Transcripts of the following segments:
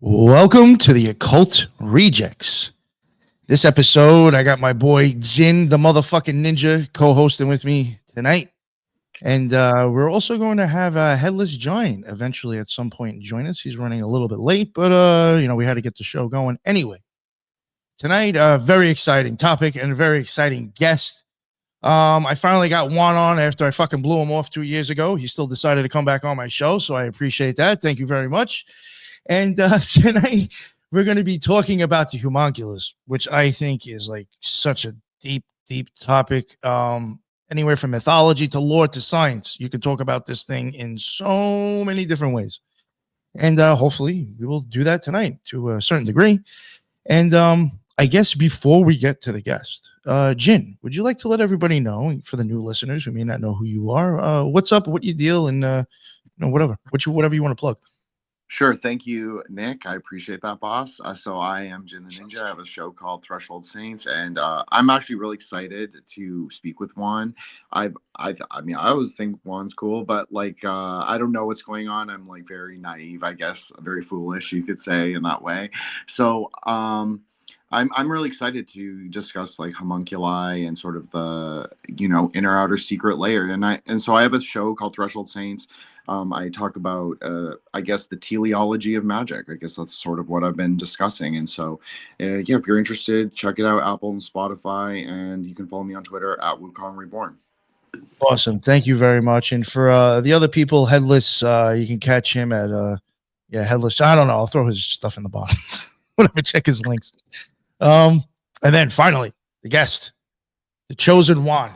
Welcome to the Occult Rejects. This episode, I got my boy Jin, the motherfucking ninja, co-hosting with me tonight. And we're also going to have a Headless Giant eventually at some point join us. He's running a little bit late, but we had to get the show going. Anyway, tonight, a very exciting topic and a very exciting guest. I finally got Juan on after I fucking blew him off 2 years ago. He still decided to come back on my show, so I appreciate that. Thank you very much. And tonight we're going to be talking about the homunculus, which I think is like such a deep, deep topic. Anywhere from mythology to lore to science, you can talk about this thing in so many different ways. And hopefully we will do that tonight to a certain degree. And I guess before we get to the guest, Jin, would you like to let everybody know, for the new listeners who may not know who you are, what's up, what you deal, and whatever you want to plug. Sure. Thank you, Nick. I appreciate that, boss. So I am JintheNinja. I have a show called Threshold Saints, and I'm actually really excited to speak with Juan. I always think Juan's cool, but I don't know what's going on. I'm like very naive, I guess, very foolish, you could say, in that way. So I'm really excited to discuss like homunculi and sort of the inner outer secret layer, and so I have a show called Threshold Saints. I talk about I guess the teleology of magic. I guess that's sort of what I've been discussing, and so if you're interested, check it out, Apple and Spotify, and you can follow me on Twitter at Wukong Reborn. Awesome, thank you very much. And for the other people, Headless, you can catch him at Headless. I don't know. I'll throw his stuff in the bottom. Whatever, check his links. And then finally, the guest, the chosen Juan.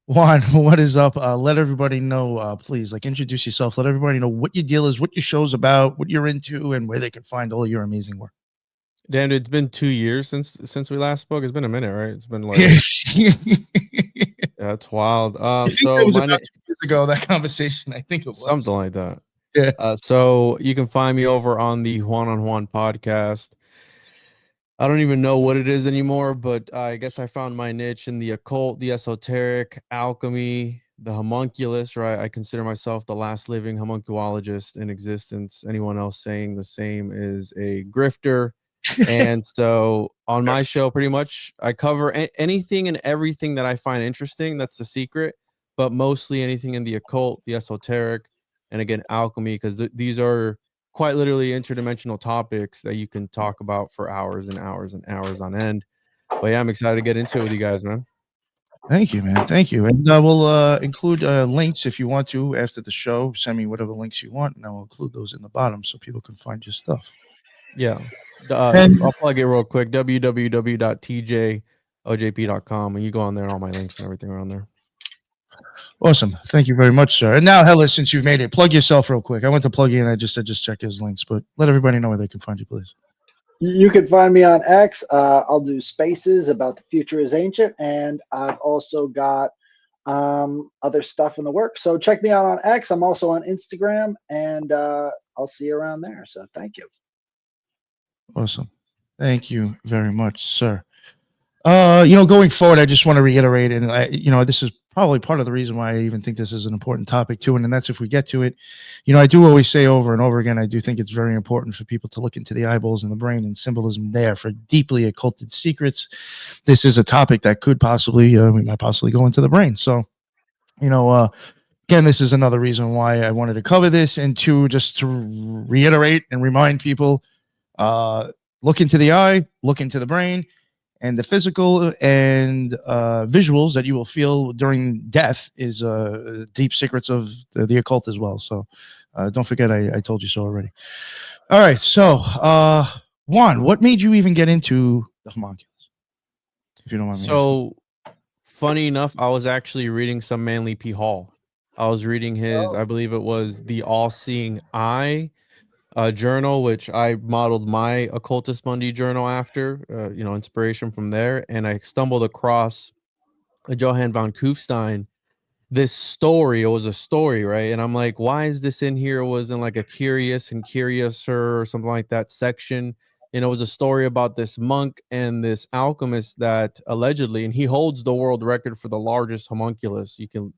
Juan, what is up? Let everybody know, please. Like, introduce yourself. Let everybody know what your deal is, what your show's about, what you're into, and where they can find all your amazing work. Damn, it's been 2 years since we last spoke. It's been a minute, right? It's been like that's wild. So that was about 2 years ago, that conversation. I think it was something like that. Yeah. So you can find me over on the Juan on Juan podcast. I don't even know what it is anymore, but I guess I found my niche in the occult, the esoteric, alchemy, the homunculus, right? I consider myself the last living homunculologist in existence. Anyone else saying the same is a grifter. And so on my show, pretty much I cover anything and everything that I find interesting. That's the secret, but mostly anything in the occult, the esoteric, and again, alchemy, because these are quite literally interdimensional topics that you can talk about for hours and hours and hours on end. But yeah, I'm excited to get into it with you guys, man. Thank you, man. Thank you. And we'll include links if you want to after the show. Send me whatever links you want, and I'll include those in the bottom so people can find your stuff. Yeah. I'll plug it real quick. www.tjojp.com, and you go on there, all my links and everything are on there. Awesome. Thank you very much, sir. And now, Hellas, since you've made it, plug yourself real quick. I went to plug you and I just said just check his links, but let everybody know where they can find you, please. You can find me on X. I'll do spaces about the future is ancient, and I've also got other stuff in the works. So check me out on X. I'm also on Instagram, and I'll see you around there. So thank you. Awesome. Thank you very much, sir. Going forward, I just want to reiterate, and this is probably part of the reason why I even think this is an important topic too, and that's if we get to it. I do always say over and over again, I do think it's very important for people to look into the eyeballs and the brain and symbolism there for deeply occulted secrets. This is a topic that could possibly, we might possibly go into the brain. So, again, this is another reason why I wanted to cover this, and just to reiterate and remind people, look into the eye, look into the brain, and the physical and visuals that you will feel during death is deep secrets of the occult as well. So don't forget, I told you so already. All right. So, Juan, what made you even get into the homunculus? If you don't mind me asking. Funny enough, I was actually reading some Manly P. Hall. I was reading his, I believe it was The All-Seeing Eye journal, which I modeled my Occultus Mundi journal after, inspiration from there. And I stumbled across Johann von Kufstein, this story. It was a story, right? And I'm like, why is this in here? It was in like a Curious and Curiouser or something like that section. And it was a story about this monk and this alchemist that allegedly, and he holds the world record for the largest homunculus. You can,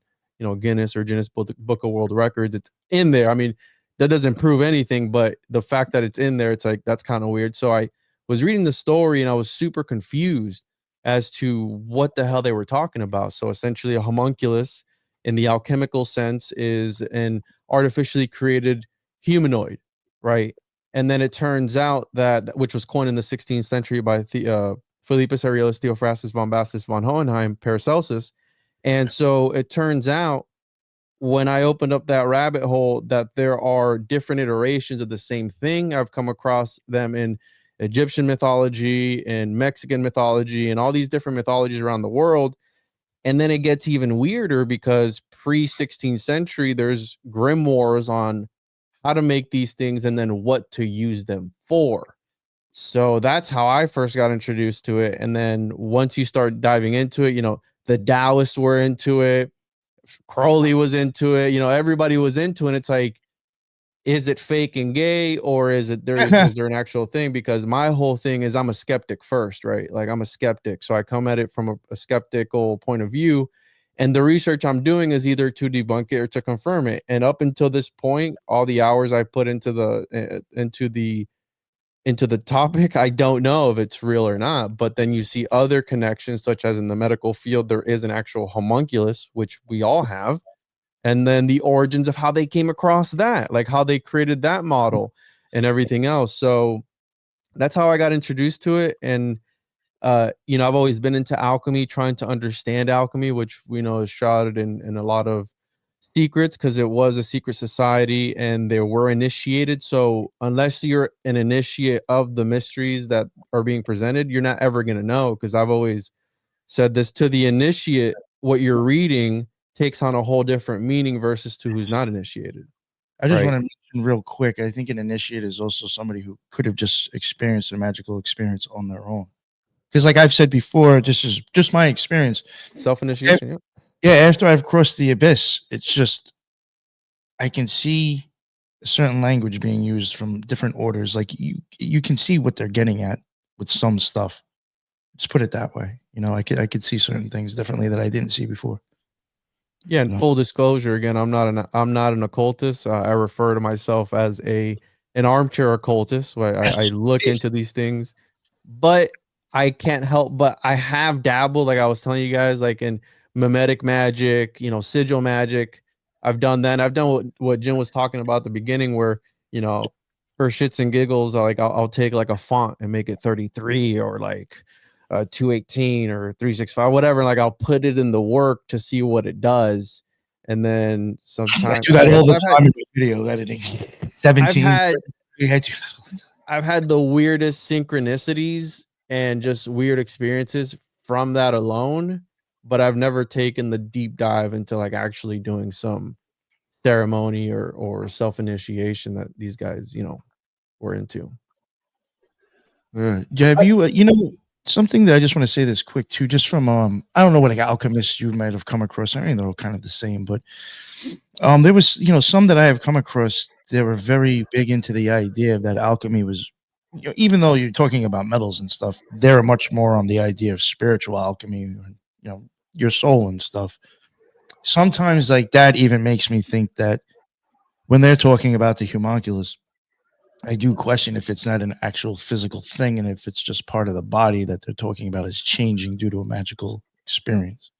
Guinness or Guinness Book of World Records. It's in there. I mean, that doesn't prove anything, but the fact that it's in there, it's like that's kind of weird. So I was reading the story and I was super confused as to what the hell they were talking about. So essentially, a homunculus in the alchemical sense is an artificially created humanoid, right? And then it turns out that, which was coined in the 16th century by Philippus Aurelius Theophrastus Bombastus von Hohenheim Paracelsus. And so it turns out, when I opened up that rabbit hole, that there are different iterations of the same thing. I've come across them in Egyptian mythology and Mexican mythology and all these different mythologies around the world. And then it gets even weirder because pre-16th century, there's grimoires on how to make these things and then what to use them for. So that's how I first got introduced to it. And then once you start diving into it, the Taoists were into it. Crowley was into it. Everybody was into it. And it's like, is it fake and gay, or is there an actual thing? Because my whole thing is I'm a skeptic first, right? Like, I'm a skeptic. So I come at it from a skeptical point of view. And the research I'm doing is either to debunk it or to confirm it. And up until this point, all the hours I put into the topic, I don't know if it's real or not. But then you see other connections, such as in the medical field, there is an actual homunculus, which we all have. And then the origins of how they came across that, like how they created that model and everything else. So that's how I got introduced to it. And, I've always been into alchemy, trying to understand alchemy, which we know is shrouded in a lot of secrets because it was a secret society and they were initiated. So unless you're an initiate of the mysteries that are being presented, you're not ever going to know. Because I've always said this, to the initiate, what you're reading takes on a whole different meaning versus to who's not initiated. I just want to mention real quick, I think an initiate is also somebody who could have just experienced a magical experience on their own. Because like I've said before, this is just my experience. Self-initiation, yeah, after I've crossed the abyss, it's just, I can see a certain language being used from different orders. Like you can see what they're getting at with some stuff. Just put it that way. I could see certain things differently that I didn't see before. Yeah, and full disclosure, again, I'm not an occultist. I refer to myself as an armchair occultist. Where I look into these things, but I can't help but I have dabbled, like I was telling you guys, like in mimetic magic, sigil magic. I've done that. And I've done what Jim was talking about at the beginning, where for shits and giggles, I'll take like a font and make it 33 or like 218 or 365, whatever. Like I'll put it in the work to see what it does. And then sometimes I do that all the time in video editing. 17. I've had the weirdest synchronicities and just weird experiences from that alone, but I've never taken the deep dive into like actually doing some ceremony or self-initiation that these guys, were into. Have you, something that I just want to say this quick too, just from I don't know what alchemists you might have come across. I mean, they're all kind of the same, but there was some that I have come across. They were very big into the idea that alchemy was, even though you're talking about metals and stuff, they're much more on the idea of spiritual alchemy, your soul and stuff. Sometimes like that even makes me think that when they're talking about the homunculus, I do question if it's not an actual physical thing and if it's just part of the body that they're talking about is changing due to a magical experience.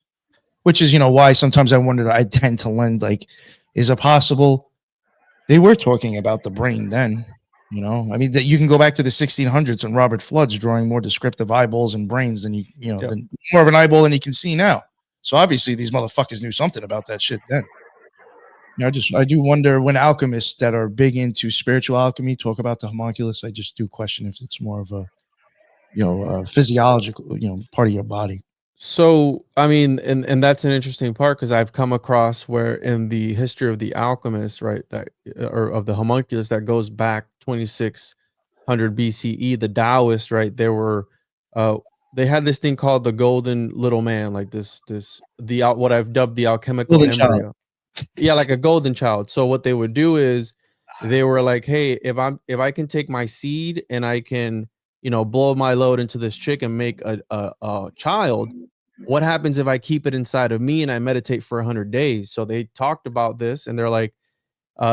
Which is, why sometimes I tend to lend like, is it possible they were talking about the brain then? I mean, that you can go back to the 1600s and Robert Flood's drawing more descriptive eyeballs and brains than than more of an eyeball than you can see now. So obviously these motherfuckers knew something about that shit then. I do wonder when alchemists that are big into spiritual alchemy talk about the homunculus. I just do question if it's more of a physiological, part of your body. So, I mean, and that's an interesting part because I've come across where in the history of the alchemists, right, that or of the homunculus that goes back 2600 BCE, the Taoists, right, they had this thing called the golden little man, like what I've dubbed the alchemical Golden embryo. child. Yeah, like a golden child. So what they would do is they were like, hey, if I can take my seed and I can, blow my load into this chick and make a child, what happens if I keep it inside of me and I meditate for 100 days? So they talked about this and they're like,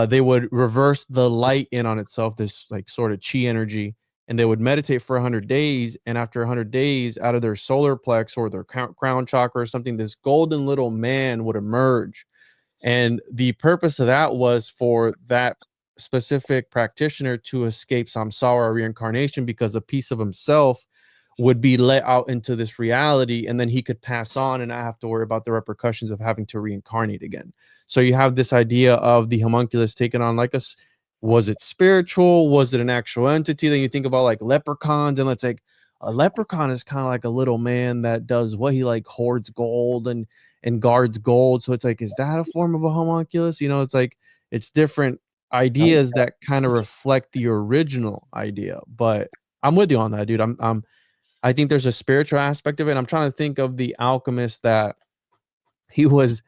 they would reverse the light in on itself, this like sort of chi energy, and they would meditate for 100 days. And after 100 days, out of their solar plex or their crown chakra or something, this golden little man would emerge. And the purpose of that was for that specific practitioner to escape samsara, reincarnation, because a piece of himself would be let out into this reality, and then he could pass on and not have to worry about the repercussions of having to reincarnate again. So you have this idea of the homunculus taking on like was it spiritual? Was it an actual entity? Then you think about like leprechauns, and let's like a leprechaun is kind of like a little man that does what, he like hoards gold and guards gold. So it's like, is that a form of a homunculus? You know, it's like, it's different ideas that kind of reflect the original idea. But I'm with you on that, dude. I think there's a spiritual aspect of it. I'm trying to think of the alchemist that he was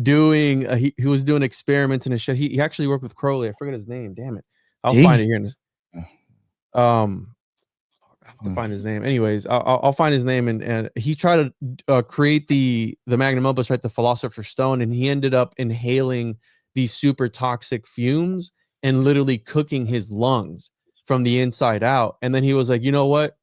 doing. He was doing experiments in his shed. He actually worked with Crowley. I forget his name. Damn it. I'll find it here. I'll have to find his name. Anyways, I'll find his name. And he tried to create the magnum opus, right? The Philosopher's Stone. And he ended up inhaling these super toxic fumes and literally cooking his lungs from the inside out. And then he was like, you know what?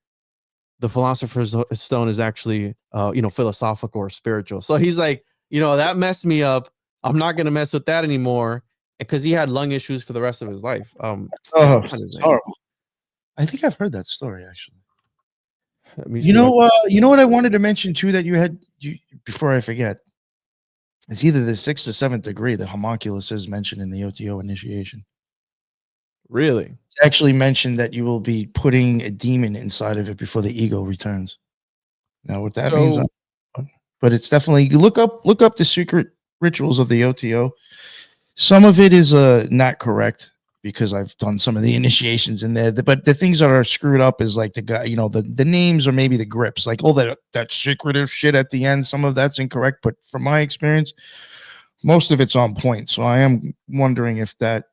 The Philosopher's Stone is actually, philosophical or spiritual. So he's like, that messed me up. I'm not going to mess with that anymore. Because he had lung issues for the rest of his life. It's horrible. I think I've heard that story, actually. You know what I wanted to mention too that before I forget. It's either the 6th or 7th degree. The homunculus is mentioned in the OTO initiation. Really? It's actually mentioned that you will be putting a demon inside of it before the ego returns. Now, what that means, but it's definitely, you look up the secret rituals of the OTO. Some of it is not correct because I've done some of the initiations in there. But the things that are screwed up is like the guy, the names or maybe the grips, like all that secretive shit at the end. Some of that's incorrect, but from my experience, most of it's on point. So I am wondering if that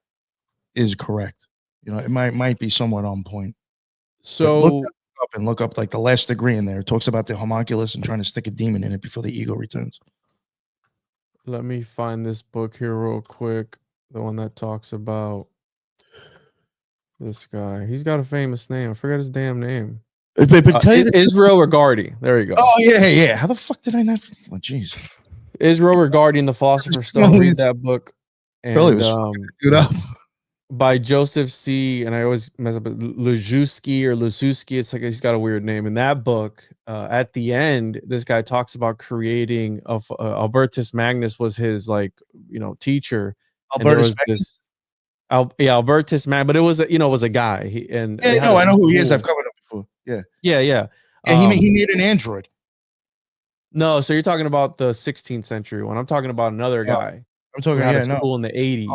is correct. It might be somewhat on point. So look up like the last degree in there. It talks about the homunculus and trying to stick a demon in it before the ego returns. Let me find this book here real quick. The one that talks about this guy. He's got a famous name. I forgot his damn name. But tell you Israel Regardi. There you go. Oh yeah. How the fuck did I not? Oh jeez. Israel Regardi in the Philosopher's Stone. Read that book. And by Joseph C. And I always mess up Lujewski or Lususki. It's like he's got a weird name. In that book, at the end, this guy talks about creating Albertus Magnus was his teacher. Albertus Magnus. Albertus Magnus, but it was a guy. I know who he is. I've covered him before. Yeah. He made an android. No, so you're talking about the 16th century one. I'm talking about another guy. I'm talking about school in the 80s.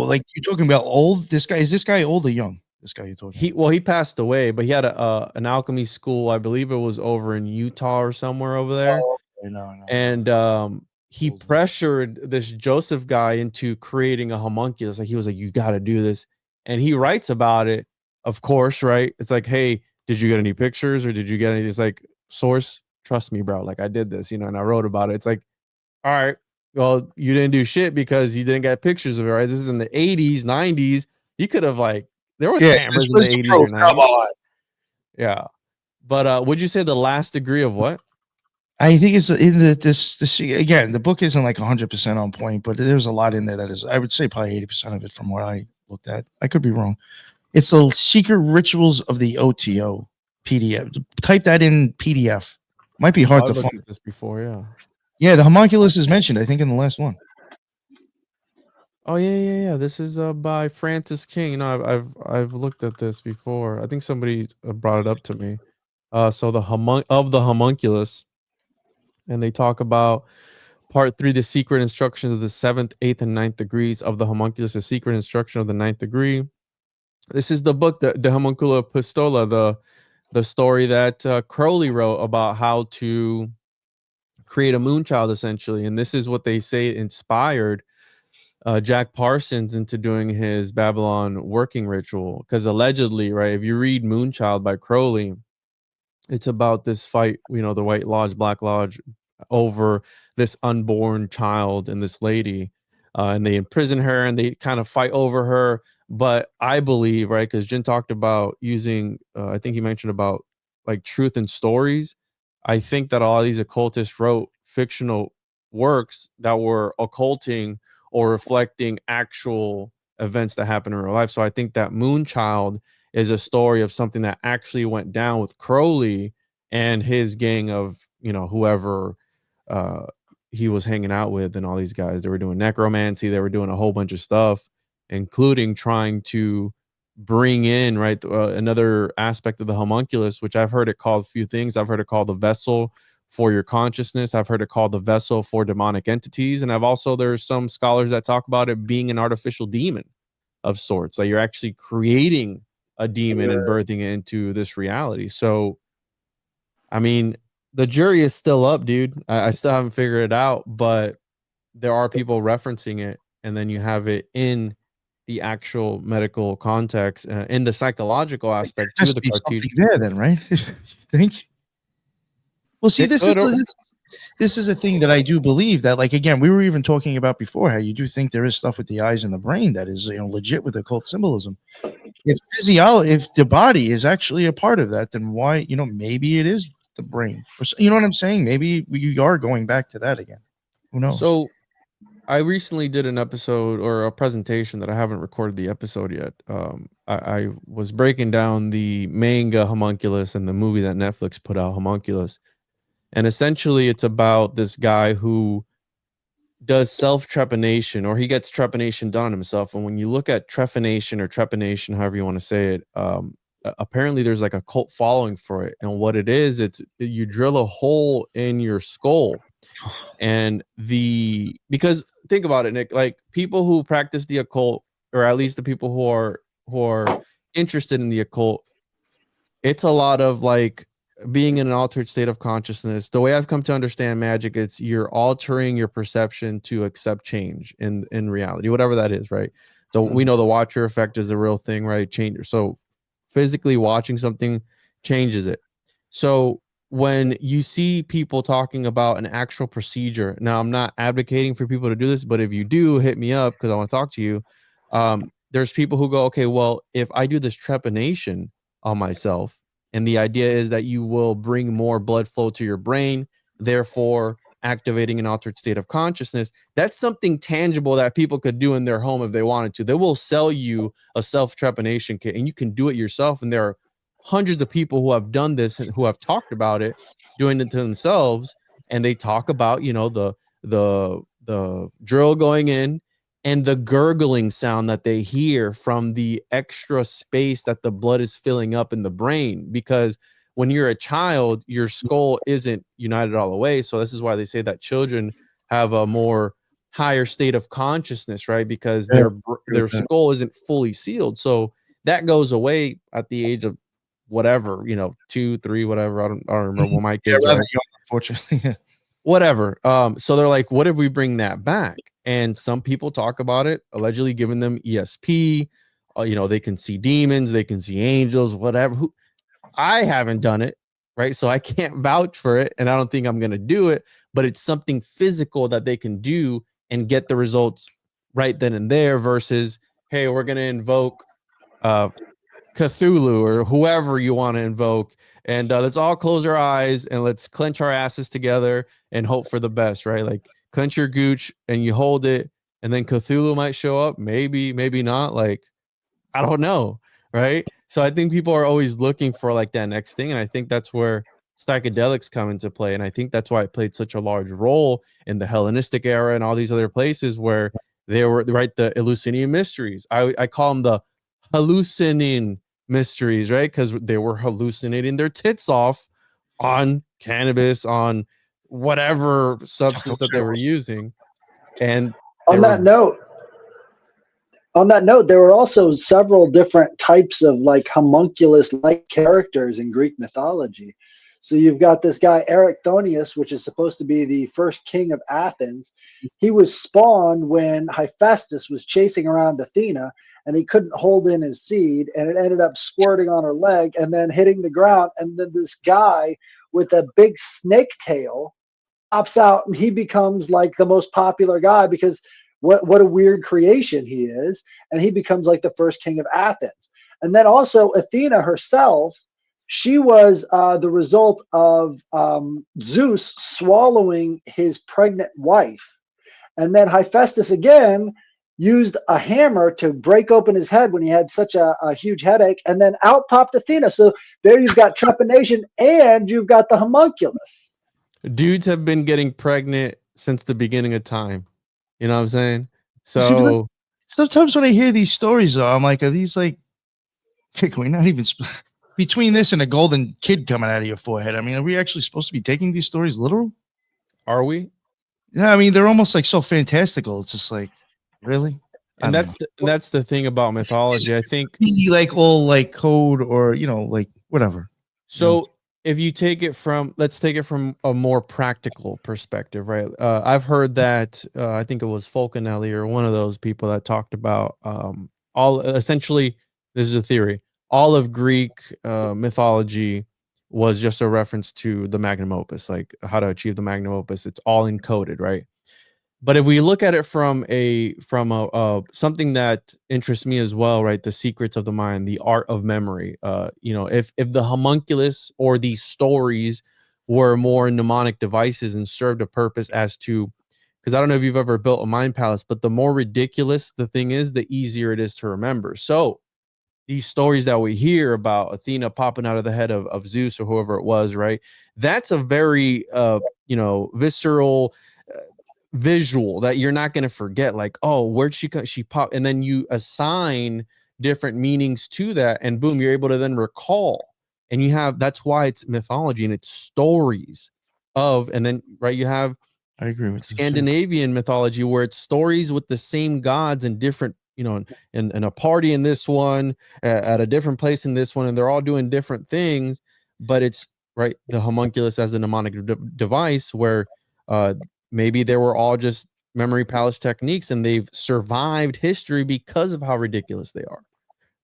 Like you're talking about old. Is this guy old or young? This guy you're talking about? He passed away, but he had an alchemy school. I believe it was over in Utah or somewhere over there. Oh, okay. No. And he pressured this Joseph guy into creating a homunculus. Like he was like, you got to do this. And he writes about it, of course, right? It's like, hey, did you get any pictures or did you get any? It's like, source, trust me, bro. Like I did this, and I wrote about it. It's like, all right, well, you didn't do shit because you didn't get pictures of it, right? This is in the 80s, 90s. You could have there was cameras in the 80s or 90s. Yeah. But would you say the last degree of what? I think it's in this again. The book isn't like 100% on point, but there's a lot in there that is. I would say probably 80% of it from what I looked at. I could be wrong. It's the secret rituals of the OTO PDF. Type that in PDF. Might be hard to find. Looked at this before, yeah. Yeah, the homunculus is mentioned. I think in the last one. Oh yeah. This is by Francis King. I've looked at this before. I think somebody brought it up to me. So the homunculus. And they talk about part 3, the secret instructions of the 7th, 8th, and 9th degrees of the homunculus, the secret instruction of the 9th degree. This is the book, the Homuncula Pistola, the story that Crowley wrote about how to create a moonchild, essentially. And this is what they say inspired Jack Parsons into doing his Babylon working ritual. Because allegedly, right, if you read Moonchild by Crowley, it's about this fight, the White Lodge, Black Lodge, over this unborn child and this lady. and they imprison her and they kind of fight over her. But I believe, right, because Jin talked about using, I think he mentioned about like truth in stories. I think that all these occultists wrote fictional works that were occulting or reflecting actual events that happen in real life. So I think that Moonchild is a story of something that actually went down with Crowley and his gang of, whoever he was hanging out with, and all these guys. They were doing necromancy, they were doing a whole bunch of stuff, including trying to bring in, right, another aspect of the homunculus, which I've heard it called a few things. I've heard it called the vessel for your consciousness. I've heard it called the vessel for demonic entities. And there's some scholars that talk about it being an artificial demon of sorts, that you're actually creating a demon and birthing it into this reality. So, I mean, the jury is still up, dude. I still haven't figured it out, but there are people referencing it, and then you have it in the actual medical context, in the psychological aspect to the cartoon. Something there, then, right? You think? Well, see, this is a thing that I do believe that, like, again, we were even talking about before how you do think there is stuff with the eyes and the brain that is, legit with occult symbolism. If the body is actually a part of that, then why, maybe it is the brain, or you know what I'm saying? Maybe we are going back to that again. Who knows? So I recently did an episode or a presentation that I haven't recorded the episode yet. I was breaking down the manga Homunculus and the movie that Netflix put out, Homunculus. And essentially it's about this guy who does self-trepanation, or he gets trepanation done on himself. And when you look at trepanation, however you want to say it, apparently there's like a cult following for it. And what it is, it's you drill a hole in your skull. And because think about it, Nick, like people who practice the occult, or at least the people who are interested in the occult, it's a lot of like being in an altered state of consciousness. The way I've come to understand magic, it's you're altering your perception to accept change in reality, whatever that is, right? So we know the Watcher effect is a real thing, right? Change. So physically watching something changes it. So when you see people talking about an actual procedure, now I'm not advocating for people to do this, but if you do, hit me up because I want to talk to you. There's people who go, okay, well, if I do this trepanation on myself, and the idea is that you will bring more blood flow to your brain, therefore activating an altered state of consciousness. That's something tangible that people could do in their home if they wanted to. They will sell you a self-trepanation kit, and you can do it yourself. And there are hundreds of people who have done this and who have talked about it, doing it to themselves. And they talk about, the drill going in and the gurgling sound that they hear from the extra space that the blood is filling up in the brain. Because when you're a child, your skull isn't united all the way. So this is why they say that children have a more higher state of consciousness, right? Because their skull isn't fully sealed. So that goes away at the age of whatever, 2, 3, whatever. I don't remember what my kids are. Unfortunately. Whatever. So they're like, what if we bring that back? And some people talk about it, allegedly giving them ESP. They can see demons, they can see angels, whatever. I haven't done it, right? So I can't vouch for it, and I don't think I'm going to do it, but it's something physical that they can do and get the results right then and there versus, hey, we're going to invoke Cthulhu or whoever you want to invoke, and let's all close our eyes and let's clench our asses together and hope for the best, right? Like clench your gooch and you hold it, and then Cthulhu might show up, maybe not. Like, I don't know, right? So I think people are always looking for like that next thing, and I think that's where psychedelics come into play, and I think that's why it played such a large role in the Hellenistic era and all these other places where they were, right, the Eleusinian mysteries. I call them the hallucinating mysteries, right? Because they were hallucinating their tits off on cannabis, on whatever substance that they were using. And on that note, there were also several different types of like homunculus-like characters in Greek mythology. So you've got this guy Erichthonius, which is supposed to be the first king of Athens. He was spawned when Hephaestus was chasing around Athena, and he couldn't hold in his seed, and it ended up squirting on her leg and then hitting the ground. And then this guy with a big snake tail pops out, and he becomes like the most popular guy because what a weird creation he is, and he becomes like the first king of Athens. And then also Athena herself, she was the result of Zeus swallowing his pregnant wife. And then Hephaestus again used a hammer to break open his head when he had such a huge headache, and then out popped Athena. So there you've got trepanation and you've got the homunculus. Dudes have been getting pregnant since the beginning of time. You know what I'm saying? See, but So sometimes when I hear these stories, though, I'm like, are these like, can we not even between this and a golden kid coming out of your forehead? I mean, are we actually supposed to be taking these stories literal? are we? Yeah, I mean, they're almost like so fantastical. It's just like, really? And that's the thing about mythology. I think be like all like code or like whatever. so. If you take it from, let's take it from a more practical perspective, right? I've heard that I think it was Fulcanelli or one of those people that talked about all essentially. This is a theory. All of Greek mythology was just a reference to the magnum opus, like how to achieve the magnum opus. It's all encoded, right? But if we look at it from a something that interests me as well, right? The secrets of the mind, the art of memory. If the homunculus or these stories were more mnemonic devices and served a purpose as to, because I don't know if you've ever built a mind palace, but the more ridiculous the thing is, the easier it is to remember. So these stories that we hear about Athena popping out of the head of Zeus or whoever it was, right? That's a very visceral visual that you're not going to forget. Like, oh, where'd she pop, and then you assign different meanings to that, and boom, you're able to then recall. And you have, that's why it's mythology and it's stories of, and then right, you have I agree with Scandinavian mythology where it's stories with the same gods and different, in a party in this one, at a different place in this one, and they're all doing different things, but it's right, the homunculus as a mnemonic device where maybe they were all just memory palace techniques and they've survived history because of how ridiculous they are,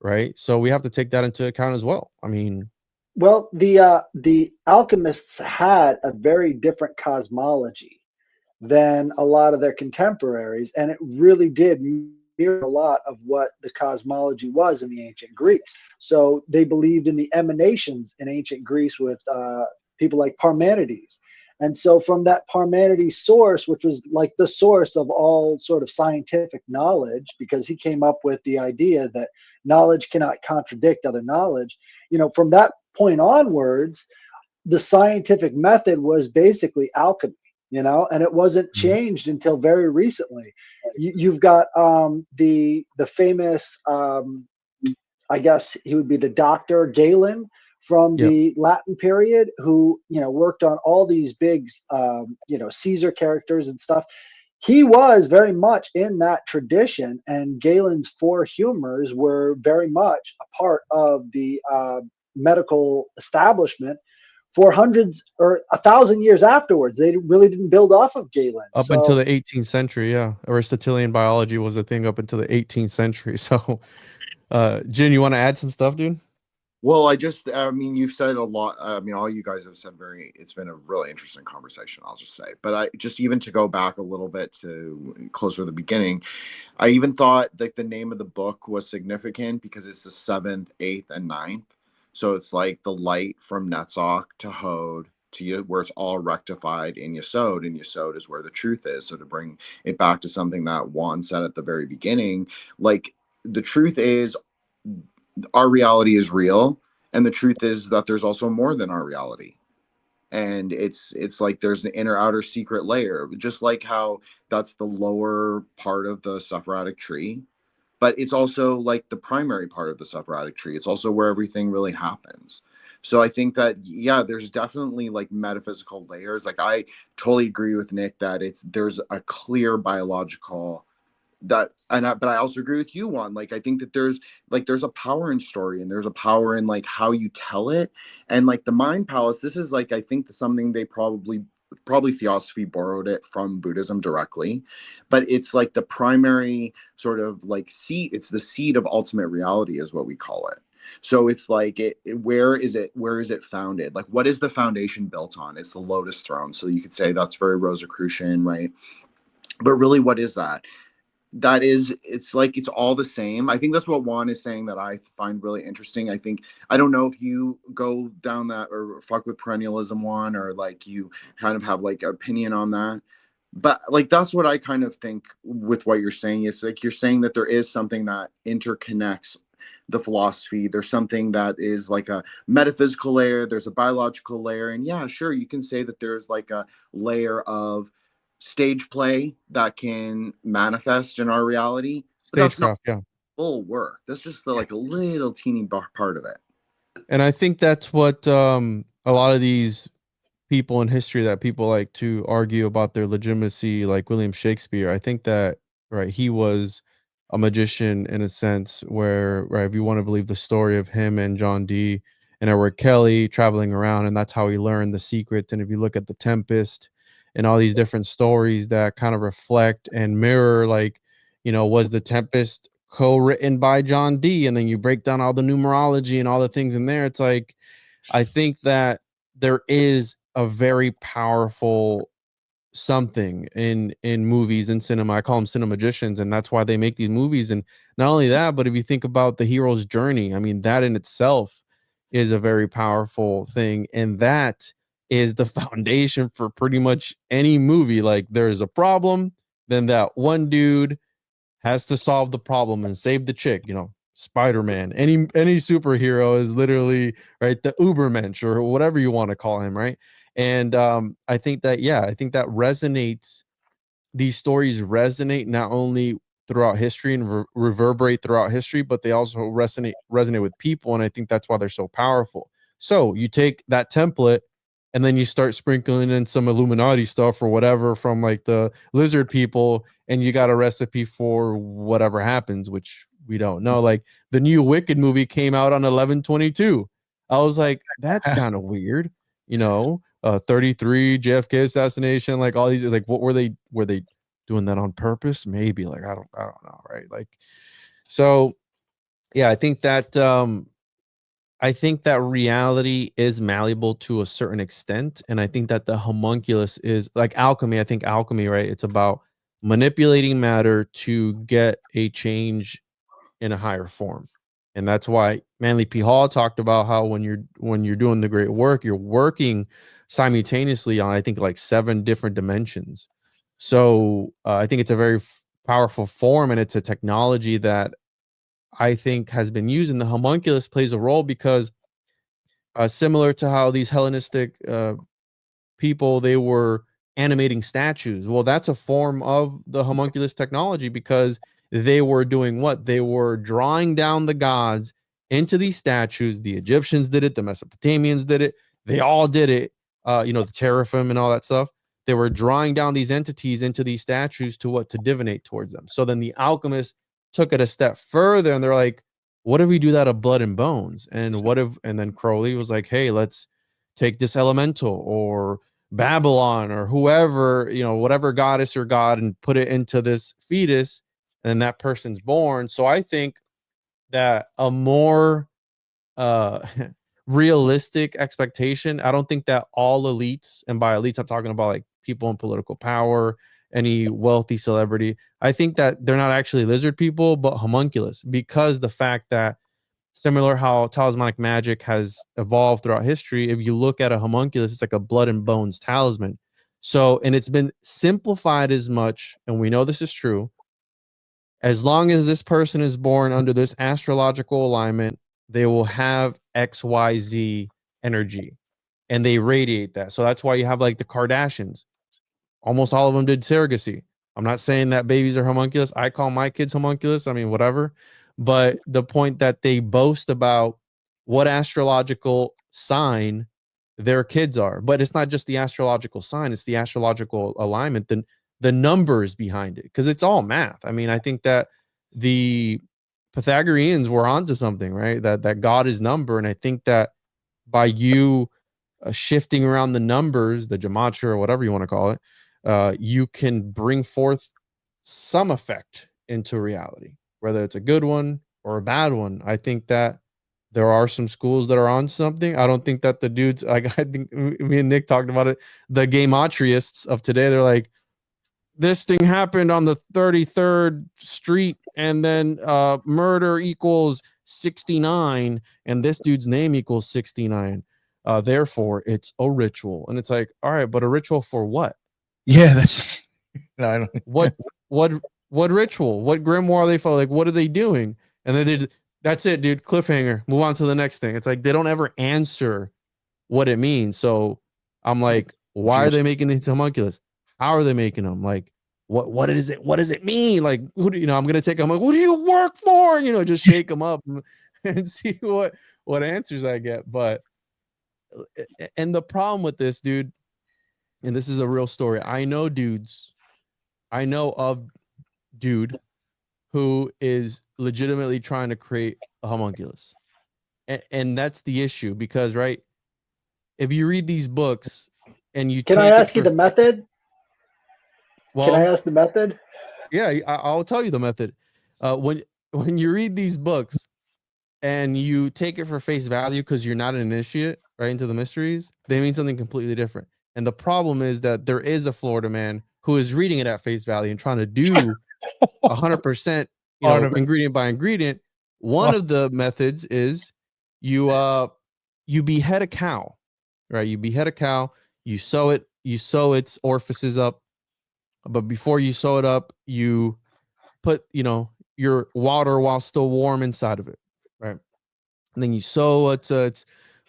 right? So we have to take that into account as well. I mean, Well, the alchemists had a very different cosmology than a lot of their contemporaries, and it really did mirror a lot of what the cosmology was in the ancient Greeks. So they believed in the emanations in ancient Greece with people like Parmenides. And so from that Parmenides source, which was like the source of all sort of scientific knowledge, because he came up with the idea that knowledge cannot contradict other knowledge, from that point onwards, the scientific method was basically alchemy, and it wasn't changed until very recently. You've got the famous, I guess he would be the Dr. Galen from Yep. the Latin period, who worked on all these big Caesar characters and stuff. He was very much in that tradition, and Galen's four humors were very much a part of the medical establishment for hundreds or 1,000 years afterwards. They really didn't build off of Galen. Up until the 18th century, yeah. Aristotelian biology was a thing up until the 18th century. So, Jin, you want to add some stuff, dude? Well, I mean, you've said a lot. I mean, all you guys have said it's been a really interesting conversation, I'll just say. But I just, even to go back a little bit to closer to the beginning, I even thought like the name of the book was significant because it's the 7th, 8th, and 9th. So it's like the light from Netzach to Hod to you, where it's all rectified in Yesod, and Yesod is where the truth is. So to bring it back to something that Juan said at the very beginning, like the truth is our reality is real, and the truth is that there's also more than our reality. And it's like there's an inner outer secret layer, just like how that's the lower part of the Sephirotic tree, but it's also like the primary part of the Sephirotic tree. It's also where everything really happens. So I think that, yeah, there's definitely like metaphysical layers. Like I totally agree with Nick that there's a clear biological but I also agree with you, Juan. Like I think that there's a power in story, and there's a power in like how you tell it. And like the mind palace, this is like, I think something they probably Theosophy borrowed it from Buddhism directly, but it's like the primary sort of like seat. It's the seat of ultimate reality is what we call it. So it's like where is it founded? Like what is the foundation built on? It's the lotus throne. So you could say that's very Rosicrucian, right? But really, what is that? that is, it's like it's all the same. I think that's what Juan is saying that I find really interesting. I think, I don't know if you go down that or fuck with perennialism, Juan, or like you kind of have like opinion on that. But like that's what I kind of think with what you're saying. It's like you're saying that there is something that interconnects the philosophy. There's something that is like a metaphysical layer, there's a biological layer, and yeah, sure, you can say that there's like a layer of stage play that can manifest in our reality, but that's not Stagecraft, yeah. full work. That's just the, like a little teeny part of it. And I think that's what a lot of these people in history that people like to argue about their legitimacy, like William Shakespeare. I think that, right, he was a magician in a sense where, right, if you want to believe the story of him and John Dee and Edward Kelly traveling around, and that's how he learned the secrets. And if you look at the Tempest and all these different stories that kind of reflect and mirror, like, was the Tempest co-written by John Dee? And then you break down all the numerology and all the things in there. It's like, I think that there is a very powerful something in movies and cinema. I call them cinemagicians, and that's why they make these movies. And not only that, but if you think about the hero's journey, I mean, that in itself is a very powerful thing, and that is the foundation for pretty much any movie. Like, there's a problem, then that one dude has to solve the problem and save the chick. Spider-Man, any superhero is literally, right, the Ubermensch or whatever you want to call him, right? And I think that, yeah, I think that resonates. These stories resonate not only throughout history and reverberate throughout history, but they also resonate with people, and I think that's why they're so powerful. So you take that template and then you start sprinkling in some Illuminati stuff or whatever from like the lizard people, and you got a recipe for whatever happens, which we don't know. Like, the new Wicked movie came out on 11/22. I was like, that's kind of weird, 33 JFK assassination, like all these, like, what were they doing that on purpose? Maybe, like, I don't know, right? Like, so yeah, I think that reality is malleable to a certain extent. And I think that the homunculus is like alchemy. I think alchemy, right? It's about manipulating matter to get a change in a higher form. And that's why Manly P. Hall talked about how when you're doing the great work, you're working simultaneously on, I think, like 7 different dimensions. So I think it's a very powerful form, and it's a technology that I think has been used, and the homunculus plays a role because similar to how these Hellenistic people, they were animating statues. Well, that's a form of the homunculus technology because they were doing what? They were drawing down the gods into these statues. The Egyptians did it, the Mesopotamians did it, they all did it. The teraphim and all that stuff. They were drawing down these entities into these statues to divinate towards them. So then the alchemists took it a step further, and they're like, what if we do that of blood and bones? And then Crowley was like, hey, let's take this elemental or Babylon or whoever, whatever goddess or god, and put it into this fetus, and that person's born. So I think that a more realistic expectation, I don't think that all elites, and by elites I'm talking about like people in political power, any wealthy celebrity, I think that they're not actually lizard people but homunculus, because the fact that, similar how talismanic magic has evolved throughout history, if you look at a homunculus, it's like a blood and bones talisman. So, and it's been simplified as much, and we know this is true, as long as this person is born under this astrological alignment, they will have XYZ energy, and they radiate that. So that's why you have like the Kardashians. Almost all of them did surrogacy. I'm not saying that babies are homunculus. I call my kids homunculus. I mean, whatever. But the point that they boast about what astrological sign their kids are. But it's not just the astrological sign, it's the astrological alignment, the numbers behind it, because it's all math. I mean, I think that the Pythagoreans were onto something, right? That God is number. And I think that by you shifting around the numbers, the gematria or whatever you want to call it, you can bring forth some effect into reality, whether it's a good one or a bad one. I think that there are some schools that are on something. I don't think that the dudes, like, I think me and Nick talked about it, the gamatriists of today, they're like, this thing happened on the 33rd Street, and then murder equals 69, and this dude's name equals 69. Therefore, it's a ritual. And it's like, all right, but a ritual for what? Yeah, that's no, I don't. What ritual? What grimoire are they following? Like, what are they doing? And then that's it, dude. Cliffhanger. Move on to the next thing. It's like they don't ever answer what it means. So I'm like, why are they making these homunculus? How are they making them? Like, what is it? What does it mean? Like, who do you know? I'm gonna take them. Like, who do you work for? You know, just shake them up and see what answers I get. But and the problem with this, dude, and this is a real story. I know of dude who is legitimately trying to create a homunculus, and that's the issue, because right, if you read these books and you Can I ask you the method? Well, can I ask the method? Yeah, I'll tell you the method. When you read these books and you take it for face value because you're not an initiate right into the mysteries, they mean something completely different. And the problem is that there is a Florida man who is reading it at face value and trying to do 100%, ingredient by ingredient. One of the methods is you behead a cow, right? You behead a cow, you sew its orifices up. But before you sew it up, you put, your water while still warm inside of it, right? And then you sew its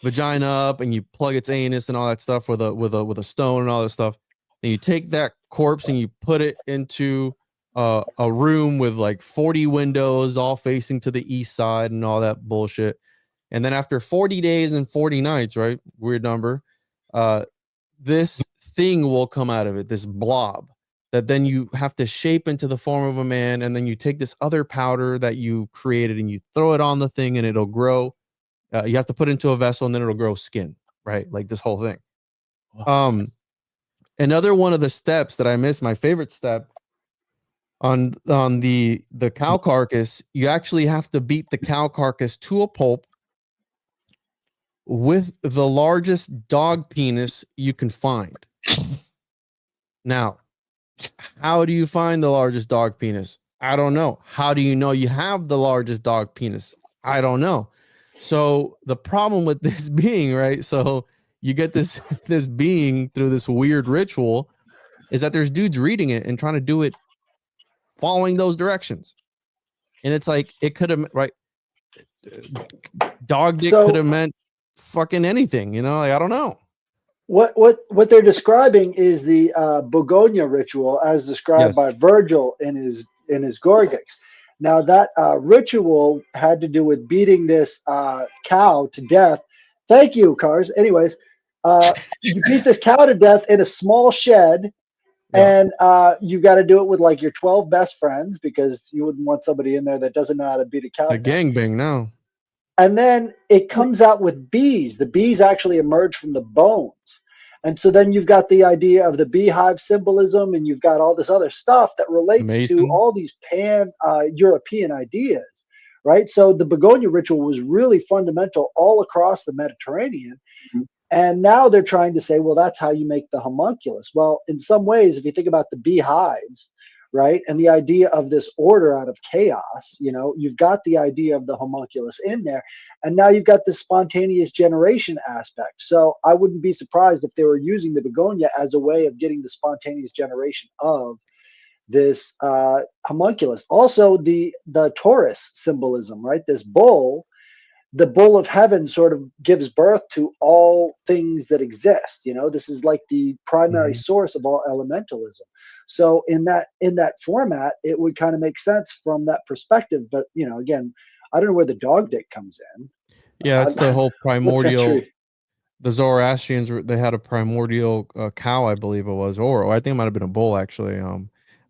vagina up, and you plug its anus and all that stuff with a stone and all that stuff. And you take that corpse and you put it into a room with like 40 windows, all facing to the east side and all that bullshit. And then after 40 days and 40 nights, right? Weird number. This thing will come out of it, this blob, that then you have to shape into the form of a man, and then you take this other powder that you created and you throw it on the thing, and it'll grow. You have to put it into a vessel, and then it'll grow skin, right? Like this whole thing. Another one of the steps that I missed, my favorite step on the cow carcass, you actually have to beat the cow carcass to a pulp with the largest dog penis you can find. Now, how do you find the largest dog penis? I don't know. How do you know you have the largest dog penis? I don't know. So the problem with this being, right? So you get this being through this weird ritual, is that there's dudes reading it and trying to do it following those directions. And it's like, it could have, right? Dog dick could have meant fucking anything, like, I don't know. What they're describing is the Begonia ritual, as described by Virgil in his Gorgics. Now that ritual had to do with beating this cow to death. Thank you, Cars. Anyways, you beat this cow to death in a small shed, and you got to do it with like your 12 best friends, because you wouldn't want somebody in there that doesn't know how to beat a cow. A gangbang now. And then it comes out with bees. The bees actually emerge from the bones. And so then you've got the idea of the beehive symbolism, and you've got all this other stuff that relates to all these pan-European ideas, right? So the Begonia ritual was really fundamental all across the Mediterranean. Mm-hmm. And now they're trying to say, well, that's how you make the homunculus. Well, in some ways, if you think about the beehives, right, and the idea of this order out of chaos, you've got the idea of the homunculus in there, and now you've got this spontaneous generation aspect. So I wouldn't be surprised if they were using the begonia as a way of getting the spontaneous generation of this homunculus. Also, the Taurus symbolism, right? This bull, the bull of heaven, sort of gives birth to all things that exist. This is like the primary source of all elementalism. So in that format, it would kind of make sense from that perspective. But again, I don't know where the dog dick comes in. Yeah, it's the whole primordial. The Zoroastrians, they had a primordial cow, I believe it was, or I think it might have been a bull actually.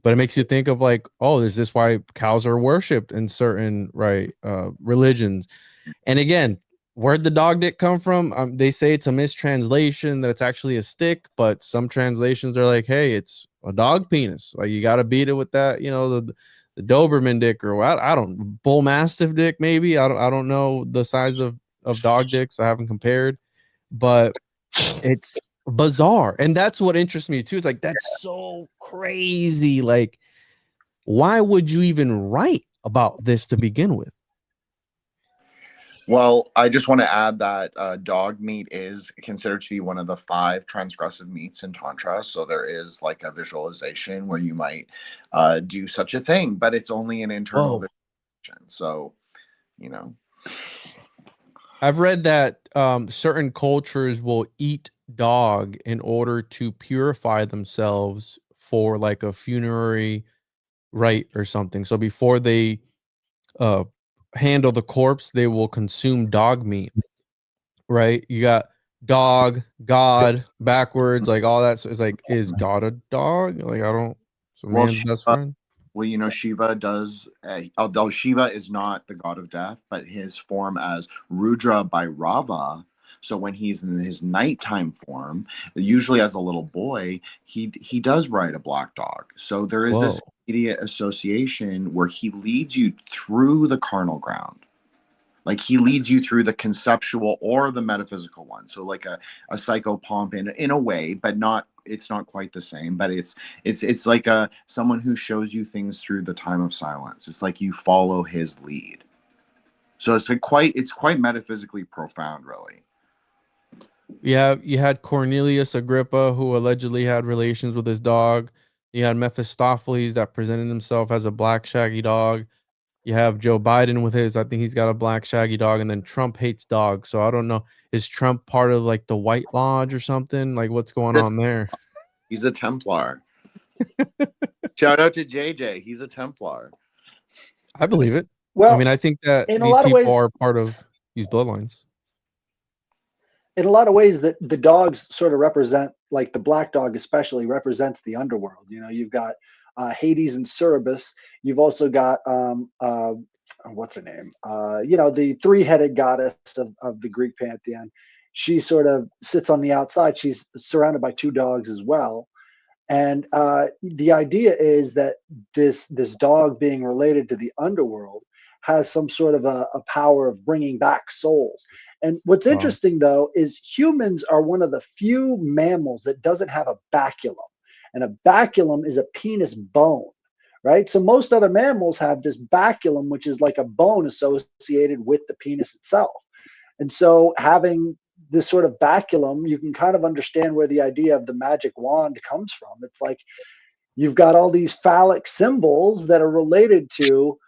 But it makes you think of like, oh, is this why cows are worshipped in certain religions? And again, where'd the dog dick come from? They say it's a mistranslation, that it's actually a stick, but some translations are like, hey, it's a dog penis. Like, you got to beat it with that, the Doberman dick, or I don't, bull mastiff dick, maybe. I don't know the size of dog dicks. I haven't compared, but it's bizarre. And that's what interests me too. It's like, that's so crazy. Like, why would you even write about this to begin with? Well, I just want to add that dog meat is considered to be one of the 5 transgressive meats in Tantra. So there is like a visualization where you might do such a thing, but it's only an internal visualization. So, you know. I've read that certain cultures will eat dog in order to purify themselves for like a funerary rite or something. So before they handle the corpse, they will consume dog meat. Right? You got dog, God, backwards, like all that. So it's like, is God a dog? Like, I don't. So Well, man's best friend. Well, you know, Shiva does, although Shiva is not the god of death, but his form as Rudra by Rava. So when he's in his nighttime form, usually as a little boy, he does ride a black dog. So there is this immediate association where he leads you through the carnal ground. Like he leads you through the conceptual or the metaphysical one. So like a psychopomp in a way, but not, it's not quite the same, but it's like a someone who shows you things through the time of silence. It's like you follow his lead. So it's quite metaphysically profound, really. Yeah, you had Cornelius Agrippa, who allegedly had relations with his dog. You had Mephistopheles that presented himself as a black shaggy dog. You have Joe Biden with his, I think he's got a black shaggy dog, and then Trump hates dogs. So I don't know. Is Trump part of like the White Lodge or something? Like what's going on there? He's a Templar. Shout out to JJ. He's a Templar. I believe it. Well, I mean, I think that in a these lot of people ways, are part of these bloodlines. in a lot of ways, that the dogs sort of represent, like the black dog especially represents the underworld. You know, you've got Hades and Cerberus. You've also got what's her name? You know, the 3-headed goddess of the Greek pantheon. She sort of sits on the outside. She's surrounded by 2 dogs as well. And the idea is that this dog being related to the underworld has some sort of a power of bringing back souls. And what's Wow. interesting, though, is humans are one of the few mammals that doesn't have a baculum. And a baculum is a penis bone, right? So most other mammals have this baculum, which is like a bone associated with the penis itself. And so having this sort of baculum, you can kind of understand where the idea of the magic wand comes from. It's like you've got all these phallic symbols that are related to,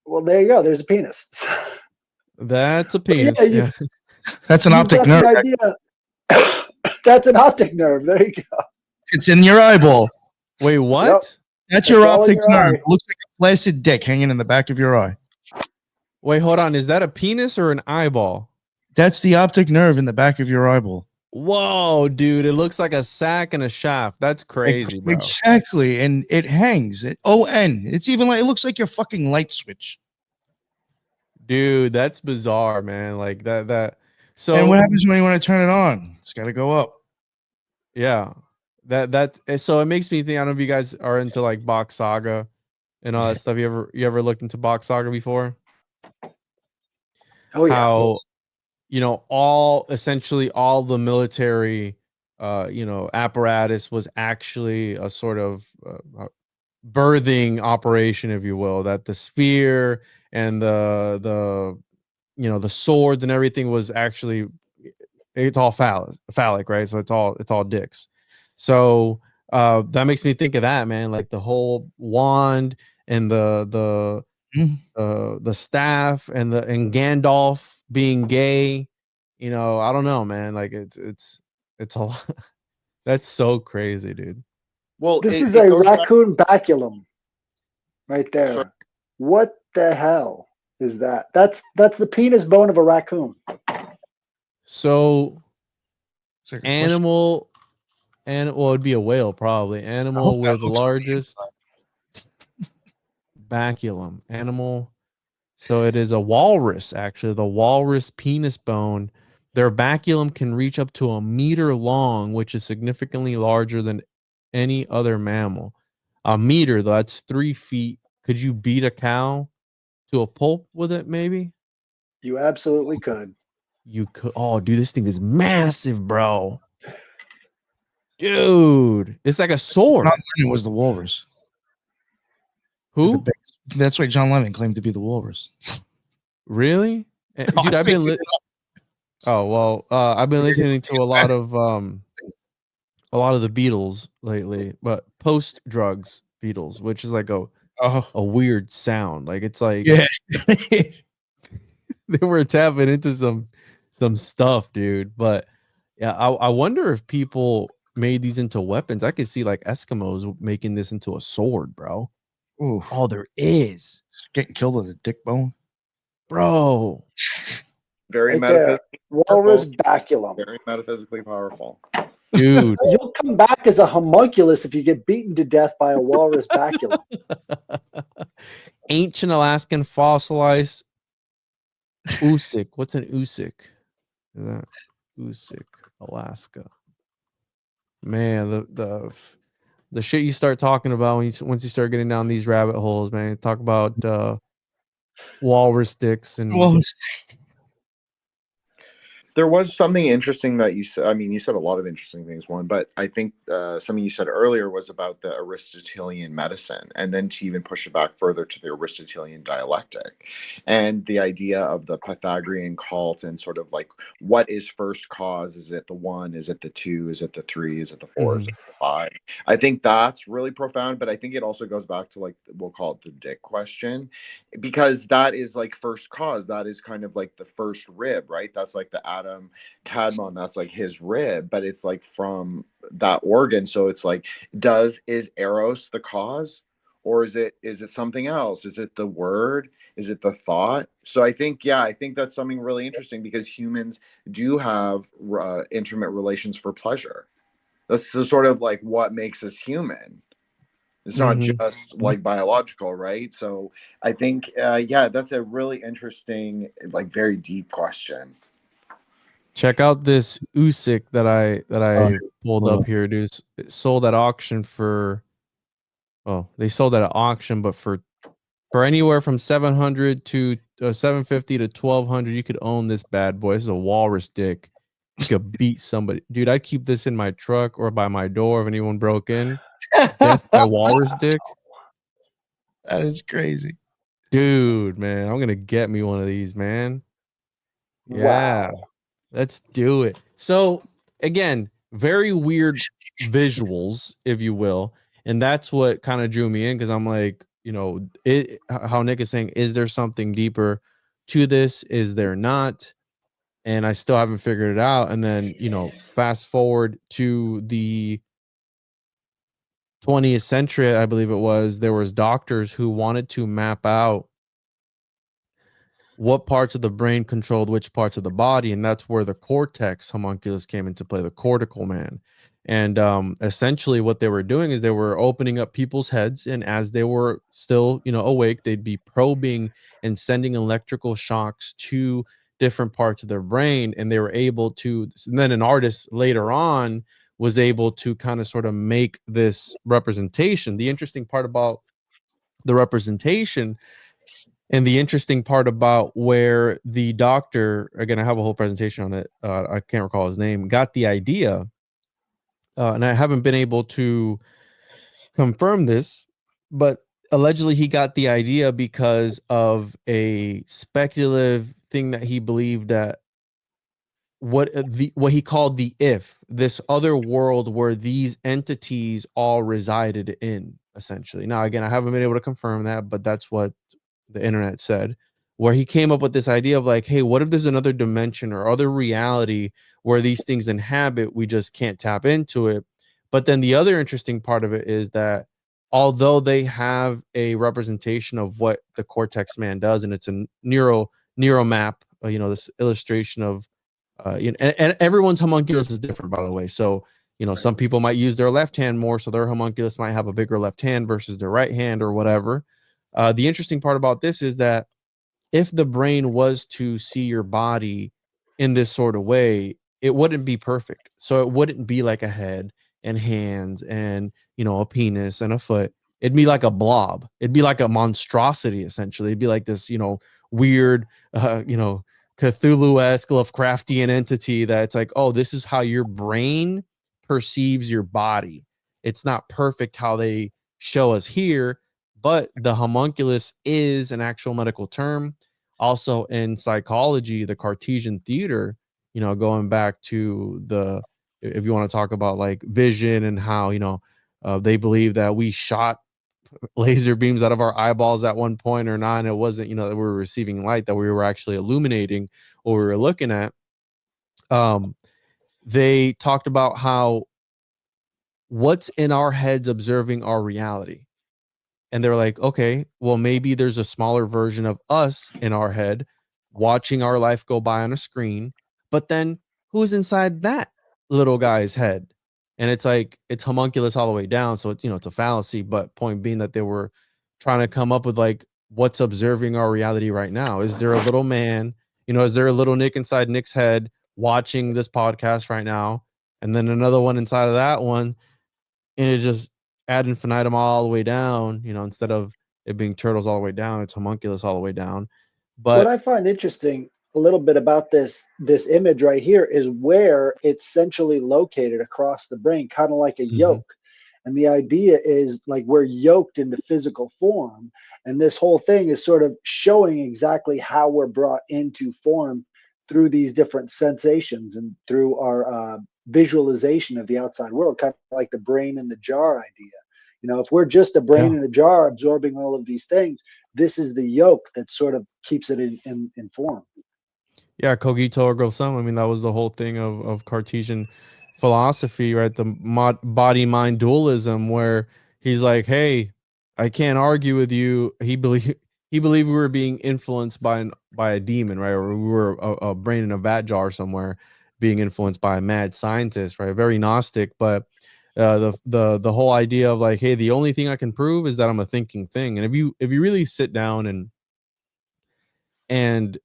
well, there you go, there's a penis. That's a penis. Yeah, That's an optic nerve. That's an optic nerve. There you go. It's in your eyeball. Wait, what? Yep. That's your all in optic your nerve. eye. It looks like a flaccid dick hanging in the back of your eye. Wait, hold on. Is that a penis or an eyeball? That's the optic nerve in the back of your eyeball. Whoa, dude. It looks like a sack and a shaft. That's crazy, bro. Exactly. And it hangs. O-N. It's even like, it looks like your fucking light switch. Dude, that's bizarre, man. Like that. So And what happens when you want to turn it on? It's got to go up. yeah, so it makes me think. I don't know if you guys are into like Box Saga and all that stuff. You ever looked into Box Saga before? Oh yeah. How, you know, essentially all the military, you know, apparatus was actually a sort of birthing operation, if you will. That the sphere and the you know, the swords and everything was actually, it's all phallic, right? So it's all dicks. So that makes me think of that, man. Like the whole wand and the staff and Gandalf being gay. You know, I don't know, man. Like it's a lot. That's so crazy, dude. Well, This is it a goes back- raccoon baculum right there. Sure. What the hell is that? That's the penis bone of a raccoon. So It's like a animal, well, it'd be a whale probably. Animal that with looks largest baculum. Animal. So it is a walrus, actually. The walrus penis bone. Their baculum can reach up to 1 meter long, which is significantly larger than any other mammal. 1 meter, though, that's 3 feet. Could you beat a cow to a pulp with it, maybe? You absolutely could. You could. Oh, dude, this thing is massive, bro. Dude, it's like a sword. John Lennon was the walrus. Who? That's why John Lennon claimed to be the walrus. Really? Dude, I've been I've been listening to a lot of the Beatles lately, but post drugs Beatles, which is like a weird sound. Like it's like they were tapping into some stuff, dude. But yeah, I wonder if people made these into weapons. I could see like Eskimos making this into a sword, bro. Ooh. Oh, there is Getting killed with a dick bone. bro. Very Right metaphysically there. Walrus powerful. baculum. Very metaphysically powerful. Dude. You'll come back as a homunculus if you get beaten to death by a walrus baculum. Ancient Alaskan fossilized Usik. What's an Usik? Is that Usik, Alaska? Man, the shit you start talking about once you start getting down these rabbit holes, man. Talk about walrus dicks and There was something interesting that you said. I mean, you said a lot of interesting things, one, but I think something you said earlier was about the Aristotelian medicine, and then to even push it back further to the Aristotelian dialectic and the idea of the Pythagorean cult and sort of like what is first cause? Is it the one? Is it the two? Is it the three? Is it the 4 Is it the five? I think that's really profound, but I think it also goes back to like, we'll call it the dick question, because that is like first cause. That is kind of like the first rib, right? That's like the Adam Cadmon, that's like his rib, but it's like from that organ. So it's like, is Eros the cause, or is it something else? Is it the word? Is it the thought? So I think that's something really interesting, because humans do have intimate relations for pleasure. That's sort of like what makes us human. It's not just like biological, right? So I think that's a really interesting, like very deep question. check out this Usik that I pulled up here, dude. It sold at auction for, they sold at an auction, but for anywhere from 700 to 750 to 1200, you could own this bad boy. This is a walrus dick. You could beat somebody, dude. I'd keep this in my truck or by my door if anyone broke in. Death by walrus dick. That is crazy, dude. Man, I'm gonna get me one of these, man. Yeah. Wow. Let's do it. So again, very weird visuals, if you will, and that's what kind of drew me in, because I'm like, how Nick is saying, is there something deeper to this? Is there not? And I still haven't figured it out. And then, fast forward to the 20th century, I believe it was, there was doctors who wanted to map out what parts of the brain controlled which parts of the body, and that's where the cortex homunculus came into play, the cortical man. And essentially what they were doing is they were opening up people's heads, and as they were still awake, they'd be probing and sending electrical shocks to different parts of their brain, and they were able to, and then an artist later on was able to kind of sort of make this representation. The interesting part about the representation, and the interesting part about where the doctor, again, I have a whole presentation on it, I can't recall his name, got the idea, and I haven't been able to confirm this, but allegedly he got the idea because of a speculative thing that he believed, that what he called the this other world where these entities all resided in, essentially. Now, again, I haven't been able to confirm that, but that's what the internet said, where he came up with this idea of like, hey, what if there's another dimension or other reality where these things inhabit, we just can't tap into it. But then the other interesting part of it is that although they have a representation of what the cortex man does, and it's a neuro map, this illustration of and everyone's homunculus is different, by the way. So some people might use their left hand more, so their homunculus might have a bigger left hand versus their right hand or whatever. The interesting part about this is that if the brain was to see your body in this sort of way, it wouldn't be perfect. So it wouldn't be like a head and hands and, a penis and a foot. It'd be like a blob. It'd be like a monstrosity, essentially. It'd be like this, weird, Cthulhu-esque Lovecraftian entity that it's like, oh, this is how your brain perceives your body. It's not perfect how they show us here, but the homunculus is an actual medical term. Also in psychology, the Cartesian theater, you know, going back to the, if you want to talk about like vision and how, you know, they believe that we shot laser beams out of our eyeballs at one point or not, and it wasn't, you know, that we were receiving light, that we were actually illuminating what we were looking at. They talked about how what's in our heads observing our reality. And they're like, okay, well, maybe there's a smaller version of us in our head watching our life go by on a screen, but then who's inside that little guy's head? And it's like, it's homunculus all the way down. So it's, you know, it's a fallacy, but point being that they were trying to come up with like, what's observing our reality right now? Is there a little man, you know, is there a little Nick inside Nick's head watching this podcast right now? And then another one inside of that one, and it just ad infinitum all the way down, you know, instead of it being turtles all the way down, it's homunculus all the way down. What But I find interesting a little bit about this image right here is where it's centrally located across the brain, kind of like a Mhm. yoke. And the idea is like we're yoked into physical form. And this whole thing is sort of showing exactly how we're brought into form through these different sensations and through our visualization of the outside world, kind of like the brain in the jar idea. You know, if we're just a brain yeah, in a jar absorbing all of these things, this is the yoke that sort of keeps it in form. yeah, cogito ergo sum. I mean, that was the whole thing of Cartesian philosophy, right? The body mind dualism, where he's like, hey, I can't argue with you. He believed we were being influenced by a demon, right? Or we were a brain in a vat jar somewhere being influenced by a mad scientist, right? Very Gnostic, but the whole idea of like, hey, the only thing I can prove is that I'm a thinking thing. And if you really sit down and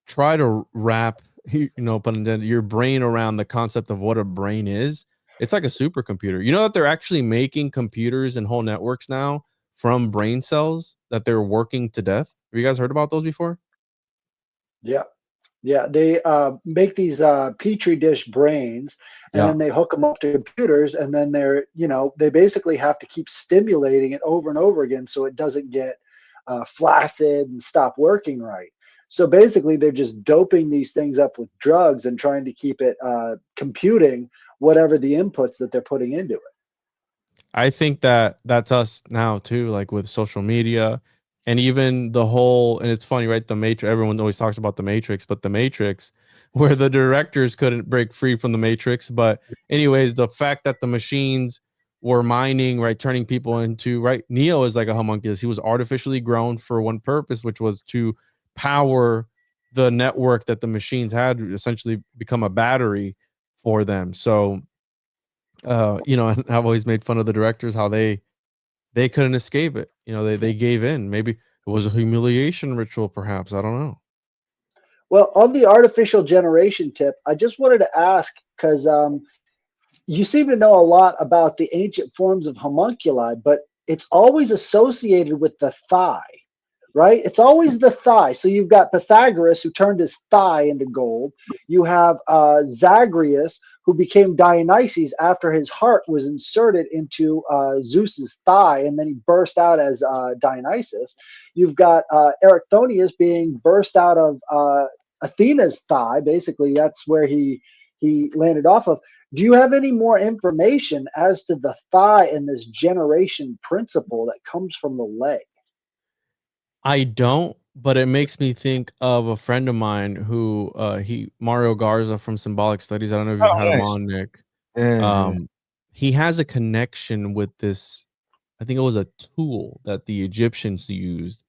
try to wrap, you know, pun intended, your brain around the concept of what a brain is, it's like a supercomputer. You know that they're actually making computers and whole networks now from brain cells that they're working to death. Have you guys heard about those before? Yeah. Yeah, they make these petri dish brains, and Yeah. then they hook them up to computers, and then they're, you know, they basically have to keep stimulating it over and over again so it doesn't get flaccid and stop working right. So basically, they're just doping these things up with drugs and trying to keep it computing whatever the inputs that they're putting into it. I think that that's us now too, like with social media and even the whole, and it's funny, right? The Matrix, everyone always talks about the Matrix, but the Matrix, where the directors couldn't break free from the Matrix. But anyways, the fact that the machines were mining, right, turning people into, right, Neo is like a homunculus. He was artificially grown for one purpose, which was to power the network that the machines had, essentially become a battery for them. So you know, and I've always made fun of the directors, how they couldn't escape it. You know, they gave in. Maybe it was a humiliation ritual, perhaps. I don't know. Well, on the artificial generation tip, I just wanted to ask because you seem to know a lot about the ancient forms of homunculi, but it's always associated with the thigh, right? It's always the thigh. So you've got Pythagoras, who turned his thigh into gold. You have Zagreus, who became Dionysus after his heart was inserted into Zeus's thigh, and then he burst out as Dionysus. You've got Erichthonius being burst out of Athena's thigh. Basically, that's where he landed off of. Do you have any more information as to the thigh and this generation principle that comes from the leg? I don't, but it makes me think of a friend of mine who he Mario Garza from Symbolic Studies. I don't know if you've Oh, had him nice. on, Nick. Yeah. He has a connection with this. I think it was a tool that the Egyptians used,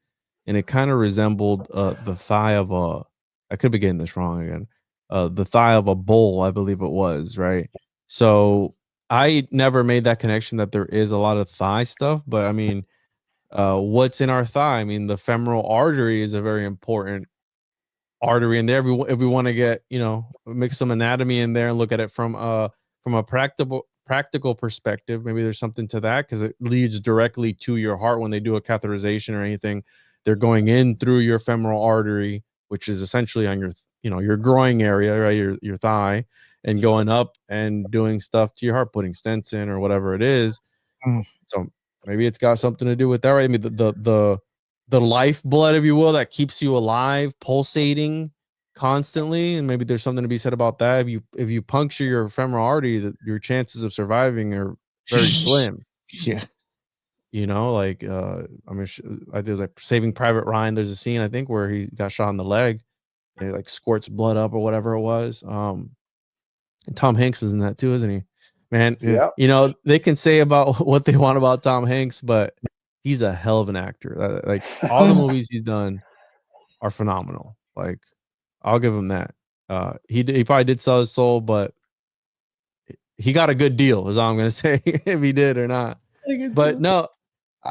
and it kind of resembled the thigh of a. I could be getting this wrong again. The thigh of a bull, I believe it was, right? So I never made that connection that there is a lot of thigh stuff, but I mean, what's in our thigh? I mean, the femoral artery is a very important artery in there. If we want to get, you know, mix some anatomy in there and look at it from a practical perspective, maybe there's something to that because it leads directly to your heart when they do a catheterization or anything. They're going in through your femoral artery, which is essentially on your, you know, your groin area, right, your thigh, and going up and doing stuff to your heart, putting stents in or whatever it is. So maybe it's got something to do with that, right? I mean, the lifeblood, if you will, that keeps you alive, pulsating constantly, and maybe there's something to be said about that. If you puncture your femoral artery, your chances of surviving are very slim. Yeah. You know, like I mean, there's like Saving Private Ryan. There's a scene I think where he got shot in the leg, and it like squirts blood up or whatever it was. And Tom Hanks is in that too, isn't he? Man, Yeah. you know, they can say about what they want about Tom Hanks, but he's a hell of an actor. Like all the movies he's done are phenomenal. Like I'll give him that. He probably did sell his soul, but he got a good deal, is all I'm gonna say, if he did or not. But no,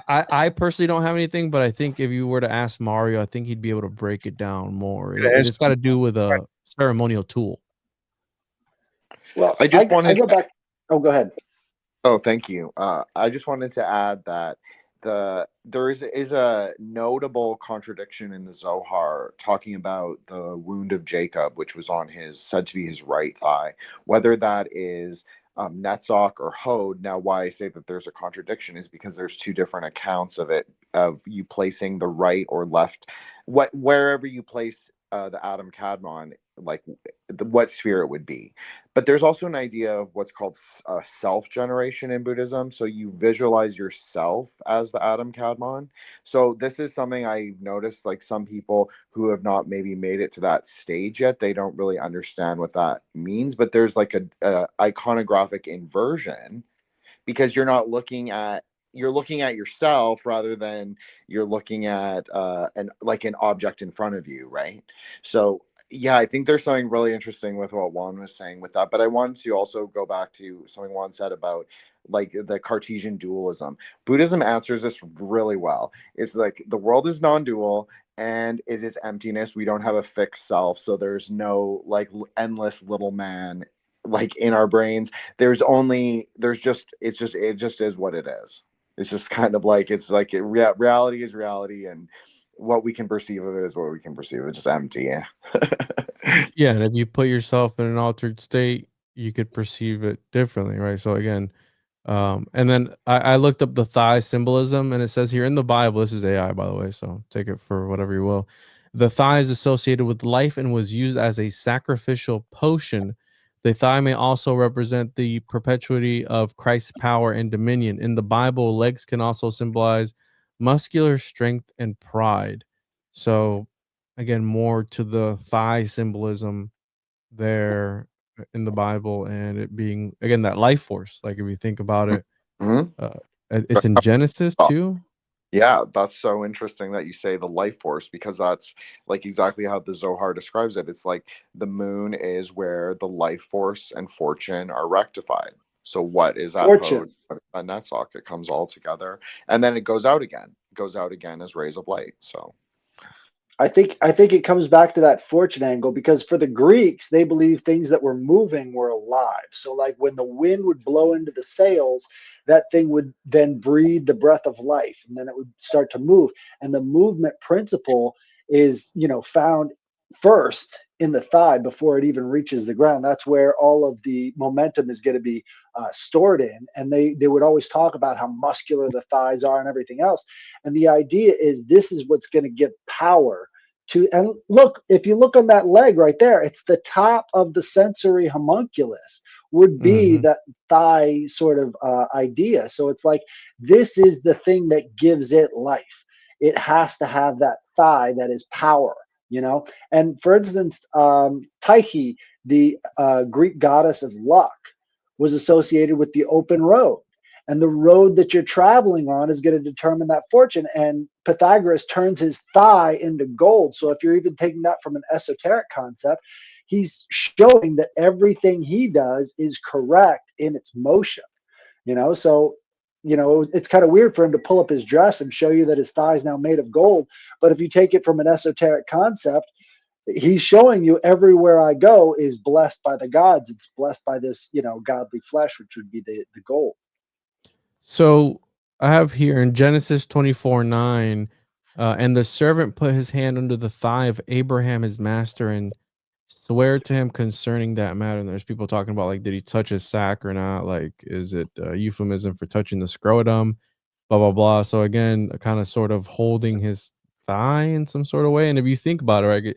I personally don't have anything, but I think if you were to ask Mario, I think he'd be able to break it down more. And it's got to do with a ceremonial tool. Well, I just I wanted go back. Oh, go ahead. Oh, thank you. I just wanted to add that there is a notable contradiction in the Zohar talking about the wound of Jacob, which was on his said to be his right thigh. Whether that is Netzach or Hod. Now, why I say that there's a contradiction is because there's two different accounts of it, of you placing the right or left, wherever you place the Adam Kadmon, like what sphere it would be. But there's also an idea of what's called self-generation in Buddhism. So you visualize yourself as the Adam Kadmon. So this is something I noticed, like some people who have not maybe made it to that stage yet, they don't really understand what that means. But there's like a iconographic inversion, because you're looking at yourself rather than you're looking at an object in front of you, right? So yeah, I think there's something really interesting with what Juan was saying with that. But I wanted to also go back to something Juan said about like the Cartesian dualism. Buddhism answers this really well. It's like the world is non-dual and it is emptiness. We don't have a fixed self, so there's no like endless little man like in our brains. It just is what it is. It's just kind of like reality is reality, and what we can perceive of it is what we can perceive. It's just empty. Yeah. Yeah, and if you put yourself in an altered state, you could perceive it differently, right? So again, and then I looked up the thigh symbolism, and it says here in the Bible, this is AI, by the way, so take it for whatever you will. The thigh is associated with life and was used as a sacrificial potion. The thigh may also represent the perpetuity of Christ's power and dominion. In the Bible, legs can also symbolize muscular strength and pride. So, again, more to the thigh symbolism there in the Bible, and it being again that life force. Like if you think about it, Mhm. it's in Genesis too. Yeah, that's so interesting that you say the life force, because that's like exactly how the Zohar describes it. It's like the moon is where the life force and fortune are rectified. So what is that Fortune. Hod? And that socket comes all together, and then it goes out again. It goes out again as rays of light. So I think it comes back to that fortune angle, because for the Greeks, they believed things that were moving were alive. So like when the wind would blow into the sails, that thing would then breathe the breath of life, and then it would start to move. And the movement principle is, found first in the thigh before it even reaches the ground. That's where all of the momentum is going to be stored in. And they would always talk about how muscular the thighs are and everything else. And the idea is this is what's going to give power to, and look, if you look on that leg right there, it's the top of the sensory homunculus would be Mhm. that thigh sort of idea. So it's like, this is the thing that gives it life. It has to have that thigh that is power, And for instance, Tyche, the Greek goddess of luck, was associated with the open road. And the road that you're traveling on is going to determine that fortune. And Pythagoras turns his thigh into gold. So if you're even taking that from an esoteric concept, he's showing that everything he does is correct in its motion. So it's kind of weird for him to pull up his dress and show you that his thigh is now made of gold. But if you take it from an esoteric concept, he's showing you everywhere I go is blessed by the gods. It's blessed by this, godly flesh, which would be the gold. So I have here in Genesis 24:9, and the servant put his hand under the thigh of Abraham his master and swear to him concerning that matter. And there's people talking about like, did he touch his sack or not? Like, is it a euphemism for touching the scrotum? Blah blah blah. So again, kind of sort of holding his thigh in some sort of way. And if you think about it, right,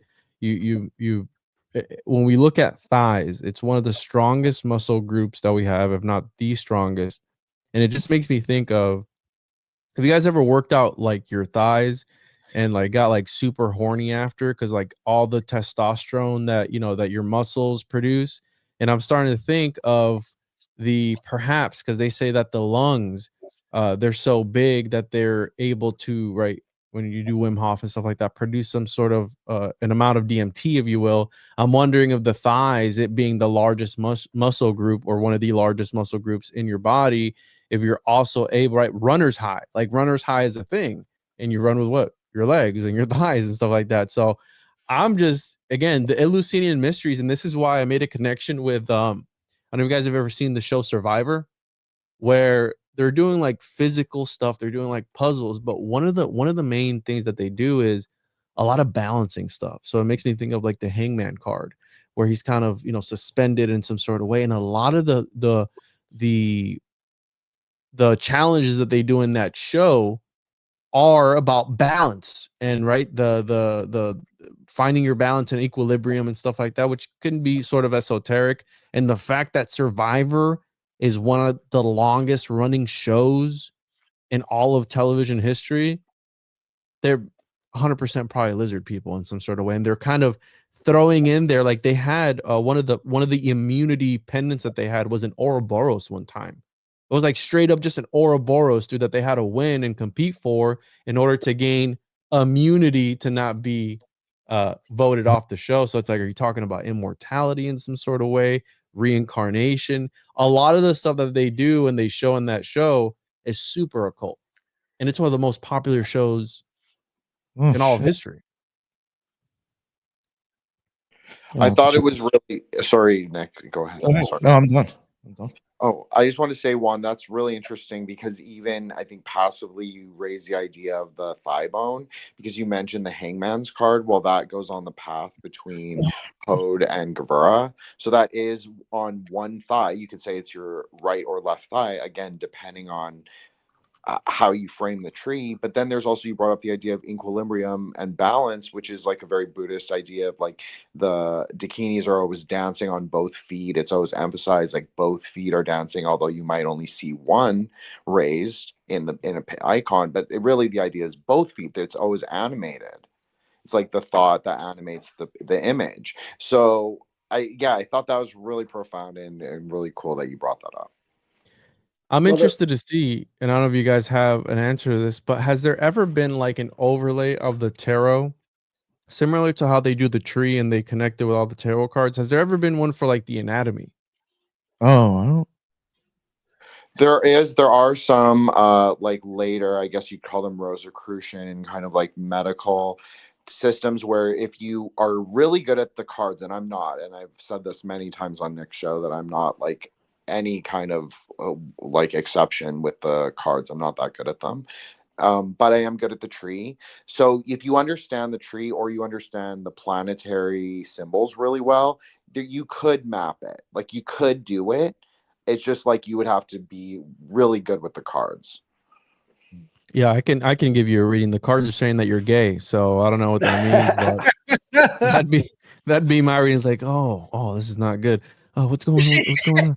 when we look at thighs, it's one of the strongest muscle groups that we have, if not the strongest. And it just makes me think of, have you guys ever worked out like your thighs and like got like super horny after because like all the testosterone that that your muscles produce? And I'm starting to think of the perhaps because they say that the lungs they're so big that they're able to, right, when you do Wim Hof and stuff like that, produce some sort of an amount of DMT, if you will. I'm wondering if the thighs, it being the largest muscle group or one of the largest muscle groups in your body, if you're also able, right, runner's high, like runner's high is a thing, and you run with what? Your legs and your thighs and stuff like that. So I'm just, again, the Eleusinian mysteries, and this is why I made a connection with I don't know if you guys have ever seen the show Survivor, where they're doing like physical stuff, they're doing like puzzles, but one of the main things that they do is a lot of balancing stuff. So it makes me think of like the Hangman card, where he's kind of suspended in some sort of way, and a lot of the challenges that they do in that show are about balance and, right, the finding your balance and equilibrium and stuff like that, which can be sort of esoteric. And the fact that Survivor is one of the longest running shows in all of television history, they're 100% probably lizard people in some sort of way, and they're kind of throwing in there, like they had one of the immunity pendants that they had was an Ouroboros one time. It was like straight up just an Ouroboros, dude, that they had to win and compete for in order to gain immunity to not be voted off the show. So it's like, are you talking about immortality in some sort of way, reincarnation? A lot of the stuff that they do and they show in that show is super occult, and it's one of the most popular shows in all of history. I thought it was really sorry, Nick. Go ahead. Sorry. No, I'm done. Oh, I just want to say one that's really interesting because even I think passively you raise the idea of the thigh bone because you mentioned the hangman's card. Well, that goes on the path between Hod and Gavura. So that is on one thigh. You could say it's your right or left thigh, again, depending on how you frame the tree. But then there's also, you brought up the idea of equilibrium and balance, which is like a very Buddhist idea of like the dakinis are always dancing on both feet. It's always emphasized like both feet are dancing, although you might only see one raised in an icon. But really the idea is both feet. It's always animated. It's like the thought that animates the image. So I thought that was really profound and really cool that you brought that up. I'm interested to see, and I don't know if you guys have an answer to this, but has there ever been like an overlay of the tarot, similar to how they do the tree and they connect it with all the tarot cards? Has there ever been one for like the anatomy? Oh, I don't. There are some like later, I guess you'd call them Rosicrucian kind of like medical systems where if you are really good at the cards, and I'm not, and I've said this many times on Nick's show that I'm not like any kind of like exception with the cards. I'm not that good at them. But I am good at the tree. So if you understand the tree or you understand the planetary symbols really well, you could map it. Like you could do it. It's just like you would have to be really good with the cards. Yeah, I can give you a reading. The cards are saying that you're gay, so I don't know what that means, but that'd be my reading. It's like, oh, this is not good. Oh, what's going on? What's going on?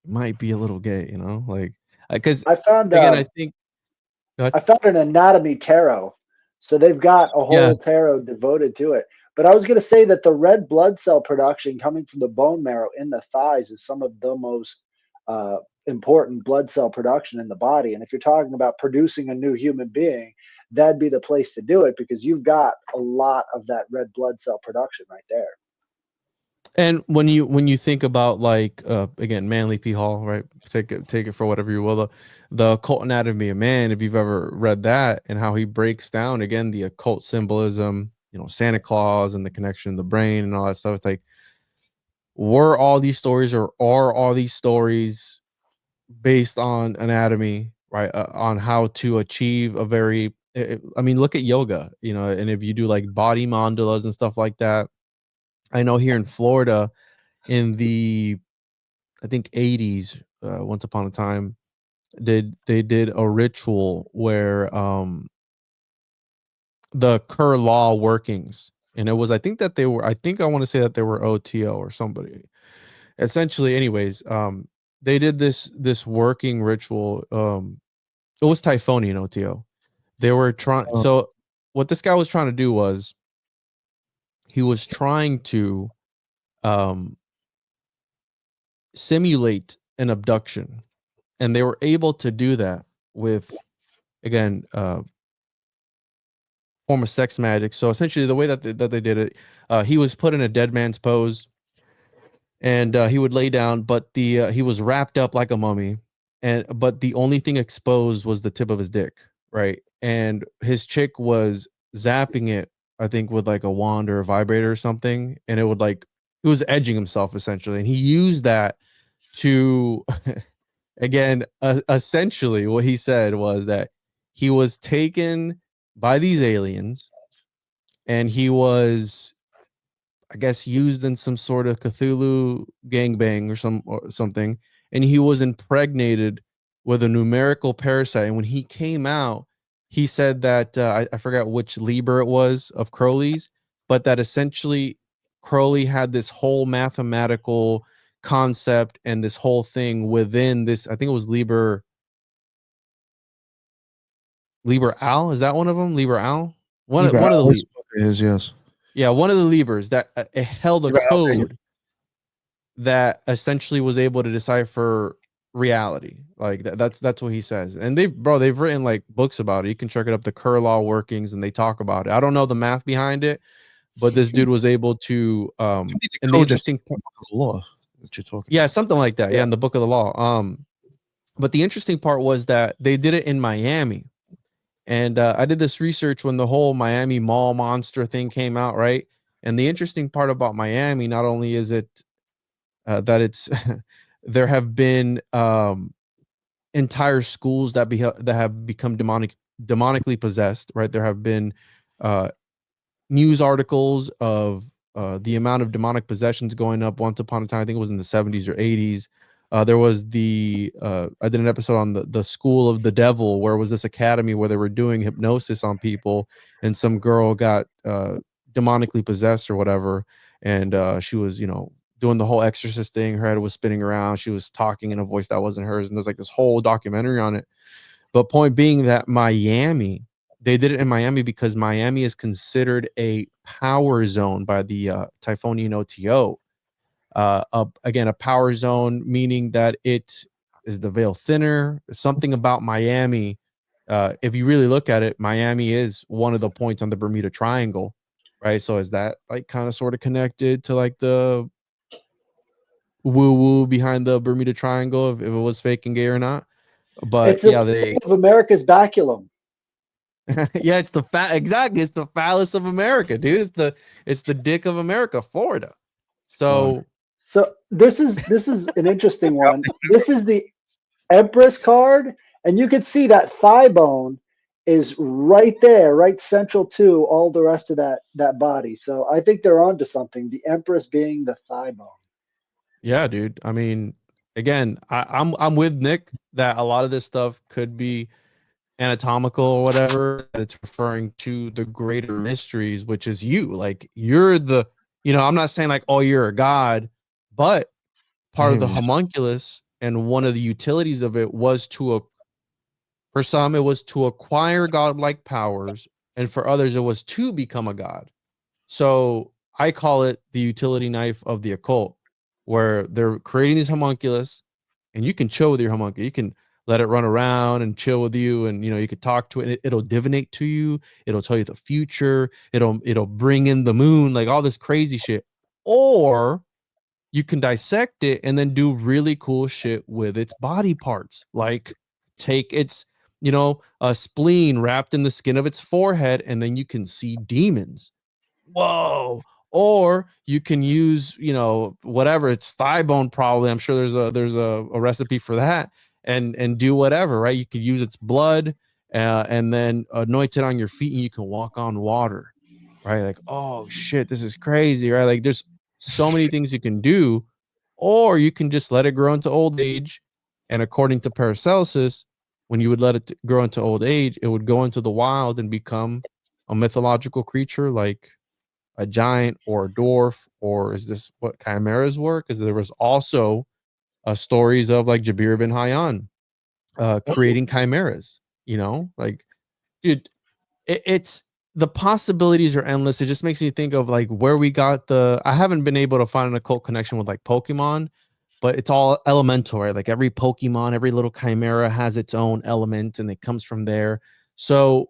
Might be a little gay, like because I found again, I think. I found an anatomy tarot. So they've got a whole tarot devoted to it. But I was going to say that the red blood cell production coming from the bone marrow in the thighs is some of the most important blood cell production in the body. And if you're talking about producing a new human being, that'd be the place to do it because you've got a lot of that red blood cell production right there. And when you think about like again, Manly P. Hall, right? Take it for whatever you will. The occult anatomy of man, if you've ever read that, and how he breaks down again the occult symbolism, Santa Claus and the connection in the brain and all that stuff. It's like, are all these stories based on anatomy, right? On how to achieve a very, I mean, look at yoga, and if you do like body mandalas and stuff like that, I know here in Florida in the, I think 80s, once upon a time, they did a ritual where the Kerr law workings, and it was, I think that they were, I think I want to say that they were OTO or somebody. Essentially, anyways, they did this working ritual. It was Typhonian OTO. They were trying. So what this guy was trying to do was he was trying to simulate an abduction, and they were able to do that with, again, form of sex magic. So essentially, the way that they did it, he was put in a dead man's pose, and he would lay down, but the he was wrapped up like a mummy, and but the only thing exposed was the tip of his dick, right? And his chick was zapping it, I think, with like a wand or a vibrator or something, and it would like, he was edging himself essentially, and he used that to again, essentially what he said was that he was taken by these aliens, and he was, I guess, used in some sort of Cthulhu gangbang or something, and he was impregnated with a numerical parasite. And when he came out, he said that I forgot which Liber it was of Crowley's, but that essentially Crowley had this whole mathematical concept and this whole thing within this. I think it was Liber Al. Is that one of them? Liber Al. One of the Libers. Is yes. Yeah, one of the Libers that it held a code that essentially was able to decipher reality. Like that's what he says. And they've written like books about it. You can check it up, the Kerr law workings, and they talk about it. I don't know the math behind it, but this dude was able to and the interesting part of the law that you're talking about. Something like that. Yeah, in the book of the law. But the interesting part was that they did it in Miami. And I did this research when the whole Miami mall monster thing came out, right? And the interesting part about Miami, not only is it that it's there have been entire schools that have become demonically possessed, right? There have been news articles of the amount of demonic possessions going up. Once upon a time, I think it was in the 70s or 80s. There was I did an episode on the School of the Devil, where it was this academy where they were doing hypnosis on people, and some girl got demonically possessed or whatever, and she was, doing the whole exorcist thing. Her head was spinning around. She was talking in a voice that wasn't hers, and there's like this whole documentary on it. But point being that they did it in Miami because Miami is considered a power zone by the Typhonian OTO. Again, a power zone, meaning that it is the veil thinner. Something about Miami, if you really look at it, Miami is one of the points on the Bermuda Triangle, right? So is that like kind of sort of connected to like the woo behind the Bermuda Triangle, if it was fake and gay or not? But it's of America's baculum. Yeah, it's the exactly. It's the phallus of America, dude. It's the dick of America, Florida. So this is an interesting one. This is the Empress card, and you can see that thigh bone is right there, right central to all the rest of that body. So I think they're onto something. The Empress being the thigh bone. Yeah, dude. I mean, again, I'm with Nick that a lot of this stuff could be anatomical or whatever. That it's referring to the greater mysteries, which is you. Like you're the, I'm not saying like, oh, you're a god, but part of the homunculus and one of the utilities of it was for some, it was to acquire godlike powers, and for others, it was to become a god. So I call it the utility knife of the occult, where they're creating these homunculus, and you can chill with your homunculus. You can let it run around and chill with you, and you can talk to it. It'll divinate to you. It'll tell you the future. It'll bring in the moon, like all this crazy shit. Or you can dissect it and then do really cool shit with its body parts, like take its a spleen wrapped in the skin of its forehead, and then you can see demons. Whoa. Or you can use whatever, it's thigh bone, probably. I'm sure there's a recipe for that, and do whatever, right? You could use its blood and then anoint it on your feet, and you can walk on water, right? Like, oh shit, this is crazy, right? Like there's so many things you can do, or you can just let it grow into old age. And according to Paracelsus, when you would let it grow into old age, it would go into the wild and become a mythological creature like a giant or a dwarf. Or is this what chimeras were? Because there was also stories of like Jabir bin Hayyan creating chimeras, like, dude, it's the possibilities are endless. It just makes me think of like where we got I haven't been able to find an occult connection with like Pokemon, but it's all elemental, right? Like every Pokemon, every little chimera has its own element and it comes from there. So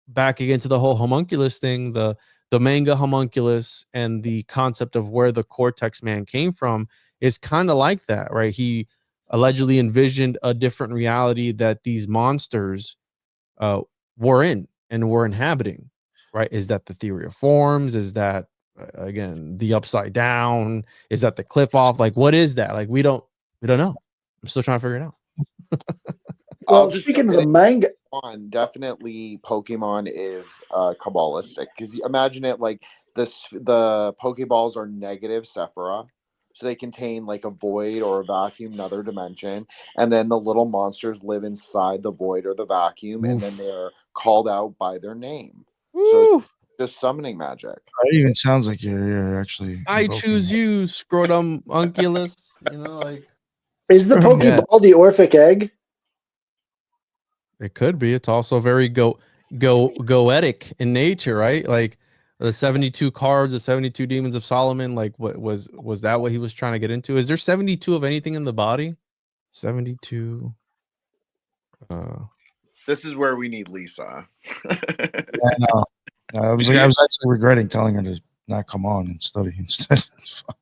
back again to the whole homunculus thing, the manga homunculus and the concept of where the Cortex Man came from is kind of like that, right? He allegedly envisioned a different reality that these monsters were in and were inhabiting, right? Is that the theory of forms? Is that again the upside down? Is that the cliff off? Like, what is that? Like, we don't know. I'm still trying to figure it out. Well, speaking of the manga, definitely Pokemon is Kabbalistic, because you imagine it like this: the Pokeballs are negative Sephira, so they contain like a void or a vacuum, another dimension, and then the little monsters live inside the void or the vacuum, and then they're called out by their name. So it's just summoning magic. It even sounds like you're actually. I choose you, scrotum unculus. Like, is the Pokeball the Orphic egg? It could be. It's also very goetic in nature, right? Like the 72 cards, the 72 demons of Solomon. Like, what was that what he was trying to get into? Is there 72 of anything in the body? 72. This is where we need Lisa. Yeah, I know. I was actually regretting telling her to not come on and study instead. Fuck.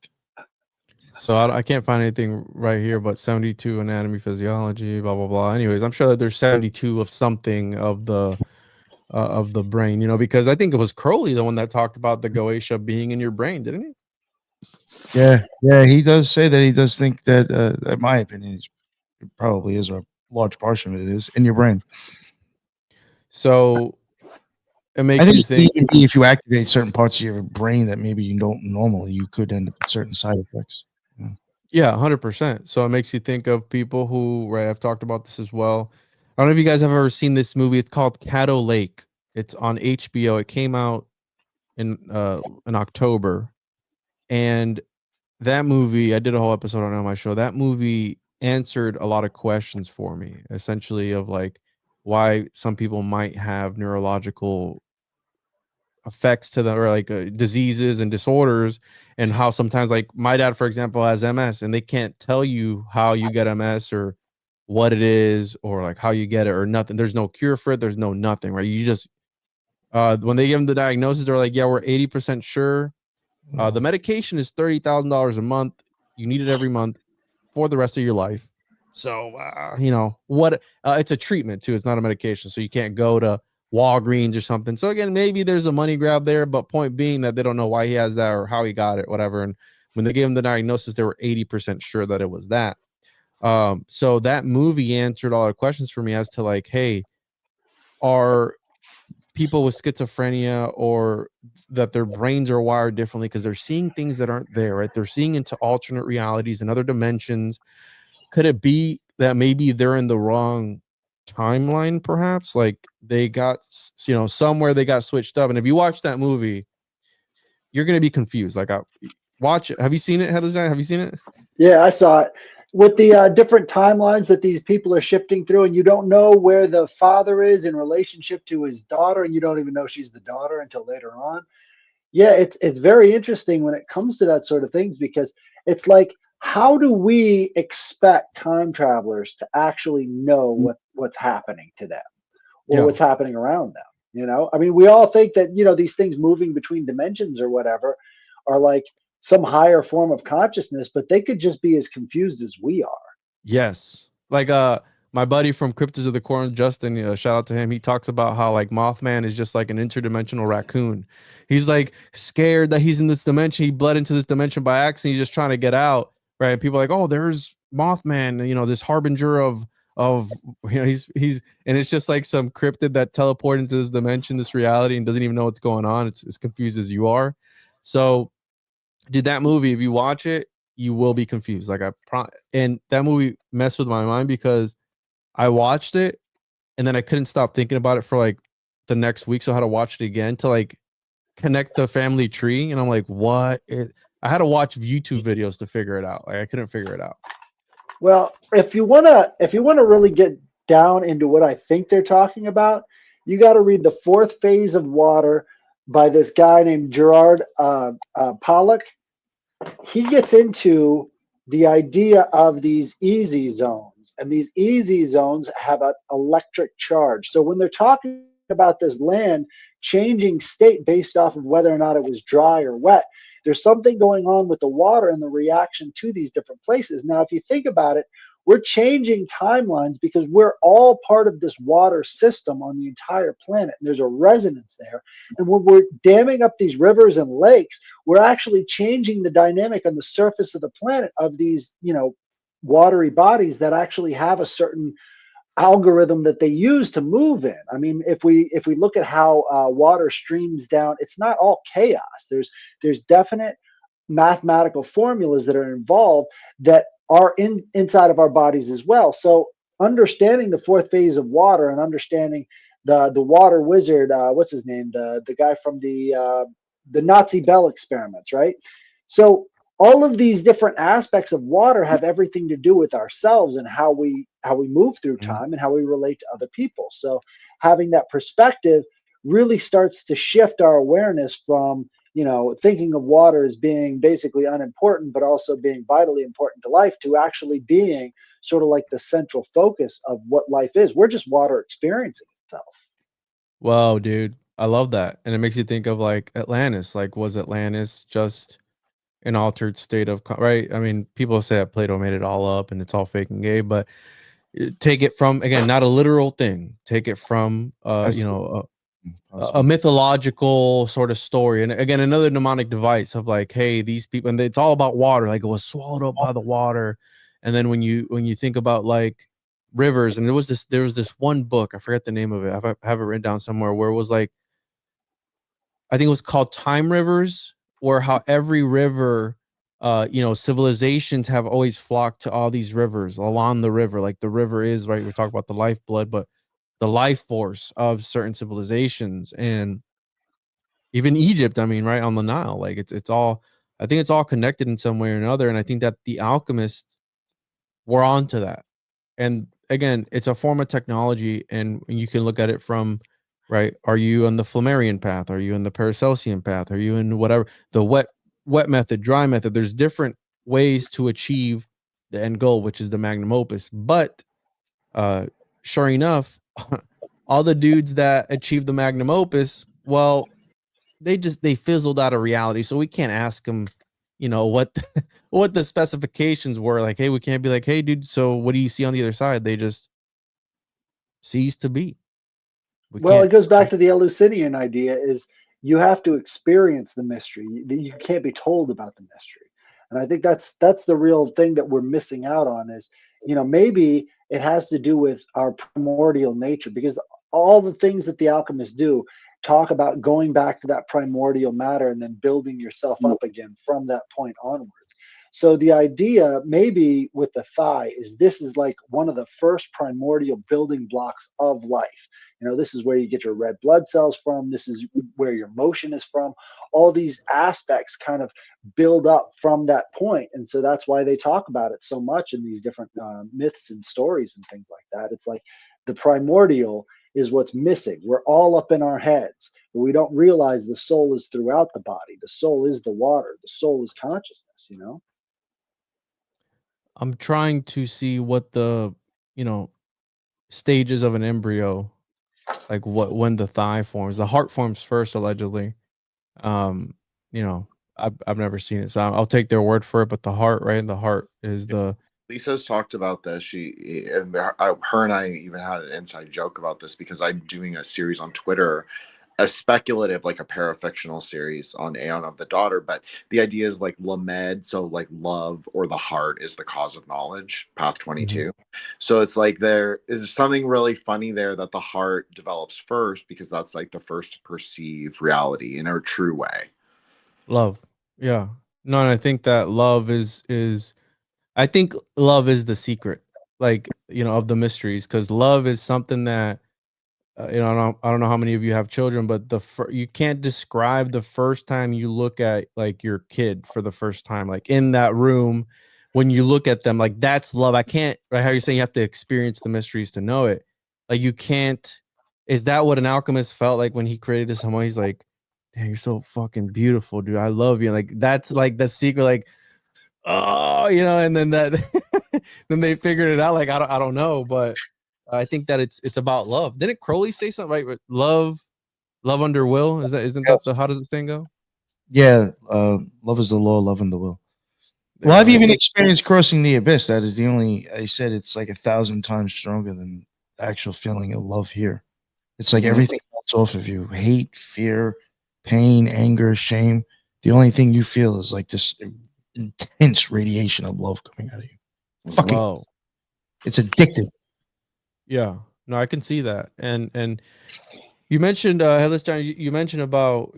So I can't find anything right here, but 72 anatomy, physiology, blah blah blah. Anyways, I'm sure that there's 72 of something of the brain, because I think it was Crowley the one that talked about the Goetia being in your brain, didn't he? Yeah, he does say that. He does think that, in my opinion, it probably is a large portion of it is in your brain. So it makes I think you think if you activate certain parts of your brain that maybe you don't normally, you could end up with certain side effects. Yeah, 100%. So it makes you think of people who, right, I've talked about this as well. I don't know if you guys have ever seen this movie. It's called Caddo Lake. It's on HBO. It came out in October. And that movie, I did a whole episode on my show. That movie answered a lot of questions for me, essentially of like why some people might have neurological effects to them, or like diseases and disorders, and how sometimes, like my dad for example has MS and they can't tell you how you get MS or what it is or like how you get it or nothing. There's no cure for it. There's no nothing, right? You just when they give them the diagnosis, they're like, yeah, we're 80% sure. The medication is $30,000 a month. You need it every month for the rest of your life. So what it's a treatment too. It's not a medication, so you can't go to Walgreens or something. So again, maybe there's a money grab there, but point being that they don't know why he has that or how he got it, whatever. And when they gave him the diagnosis, they were 80% sure that it was that. So that movie answered a lot of questions for me as to like, hey, are people with schizophrenia or that their brains are wired differently because they're seeing things that aren't there, right? They're seeing into alternate realities and other dimensions. Could it be that maybe they're in the wrong timeline, perhaps? Like they got, somewhere they got switched up. And if you watch that movie, you're going to be confused. Like, watch it. Have you seen it, Heather? Have you seen it? Yeah, I saw it. With the different timelines that these people are shifting through, and you don't know where the father is in relationship to his daughter, and you don't even know she's the daughter until later on. Yeah, it's very interesting when it comes to that sort of things, because it's like, how do we expect time travelers to actually know what's happening to them or what's happening around them? I mean, we all think that, these things moving between dimensions or whatever are like some higher form of consciousness, but they could just be as confused as we are. Yes. Like my buddy from Cryptids of the Corn, Justin, shout out to him. He talks about how like Mothman is just like an interdimensional raccoon. He's like scared that he's in this dimension. He bled into this dimension by accident. He's just trying to get out, right? And people are like, oh, there's Mothman, this harbinger of he's and it's just like some cryptid that teleported into this dimension, this reality, and doesn't even know what's going on. It's as confused as you are. So Dude, that movie, if you watch it, you will be confused. Like and that movie messed with my mind because I watched it and then I couldn't stop thinking about it for like the next week. So I had to watch it again to like connect the family tree. And I'm like, what? I had to watch YouTube videos to figure it out. Like I couldn't figure it out. Well, if you wanna really get down into what I think they're talking about, you got to read The Fourth Phase of Water by this guy named Gerard Pollack. He gets into the idea of these easy zones, and these easy zones have an electric charge. So when they're talking about this land changing state based off of whether or not it was dry or wet, there's something going on with the water and the reaction to these different places. Now, if you think about it, we're changing timelines because we're all part of this water system on the entire planet. And there's a resonance there. And when we're damming up these rivers and lakes, we're actually changing the dynamic on the surface of the planet of these, watery bodies that actually have a certain algorithm that they use to move in. I mean, if we look at how water streams down, it's not all chaos. There's definite mathematical formulas that are involved that are inside of our bodies as well. So understanding the fourth phase of water and understanding the water wizard, what's his name, the guy from the Nazi Bell experiments, right? So all of these different aspects of water have everything to do with ourselves and how we move through time and how we relate to other people. So having that perspective really starts to shift our awareness from thinking of water as being basically unimportant, but also being vitally important to life, to actually being sort of like the central focus of what life is. We're just water experiencing itself. Wow, dude. I love that. And it makes you think of like Atlantis. Like, was Atlantis just an altered state of, right? I mean, people say that Plato made it all up and it's all fake and gay, but take it from, again, not a literal thing. Take it from, a mythological sort of story. And again, another mnemonic device of like, hey, these people, and it's all about water. Like it was swallowed up by the water. And then when you think about like rivers, and there was this one book, I forget the name of it. I have it written down somewhere, where it was like, I think it was called Time Rivers, where how every river, civilizations have always flocked to all these rivers along the river. Like the river is, right, we're talking about the lifeblood, but the life force of certain civilizations. And even Egypt, I mean, right on the Nile, like it's all, I think it's all connected in some way or another. And I think that the alchemists were onto that. And again, it's a form of technology, and you can look at it from, right, are you on the Flammarion path? Are you in the Paracelsian path? Are you in whatever, the wet method, dry method? There's different ways to achieve the end goal, which is the magnum opus. But sure enough, all the dudes that achieved the magnum opus, well, they fizzled out of reality. So we can't ask them, what what the specifications were. Like, hey, we can't be like, hey, dude, so what do you see on the other side? They just cease to be. Well, it goes back to the Eleusinian idea: is you have to experience the mystery. You can't be told about the mystery. And I think that's the real thing that we're missing out on is, maybe it has to do with our primordial nature, because all the things that the alchemists do talk about going back to that primordial matter and then building yourself up again from that point onwards. So the idea maybe with the thigh is this is like one of the first primordial building blocks of life. This is where you get your red blood cells from. This is where your motion is from. All these aspects kind of build up from that point. And so that's why they talk about it so much in these different myths and stories and things like that. It's like the primordial is what's missing. We're all up in our heads, but we don't realize the soul is throughout the body. The soul is the water. The soul is consciousness. I'm trying to see what the, stages of an embryo, like when the thigh forms. The heart forms first, allegedly. Um, I've never seen it, so I'll take their word for it. But the heart, right? The heart is the. Lisa's talked about this. Her and I even had an inside joke about this because I'm doing a series on Twitter, a speculative, like a parafictional series on Aeon of the Daughter. But the idea is like Lamed, so like love or the heart is the cause of knowledge, path 22. So it's like there is something really funny there that the heart develops first because that's like the first to perceive reality in a true way. Love. Yeah. No, and I think that love is I think love is the secret, like, of the mysteries, because love is something that I don't know how many of you have children, but you can't describe the first time you look at like your kid for the first time, like in that room when you look at them, like that's love. I can't, right? How you're saying you have to experience the mysteries to know it. Like you can't. Is that what an alchemist felt like when he created this homo? He's like, "Damn, you're so fucking beautiful, dude. I love you." Like that's like the secret. Like, oh, and then that, then they figured it out. Like I don't know, but I think that it's about love. Didn't Crowley say something right? Love under will. Isn't that Yes. how does this thing go? Yeah, love is the law, love and the will. There Well, you I've go. even experienced crossing the abyss. That is the only. I said it's like 1,000 times stronger than the actual feeling of love here. It's like Mhm. everything melts off of you: hate, fear, pain, anger, shame. The only thing you feel is like this intense radiation of love coming out of you. Fucking, Wow. it's addictive. Yeah. No, I can see that. And you mentioned Headless John, you mentioned about,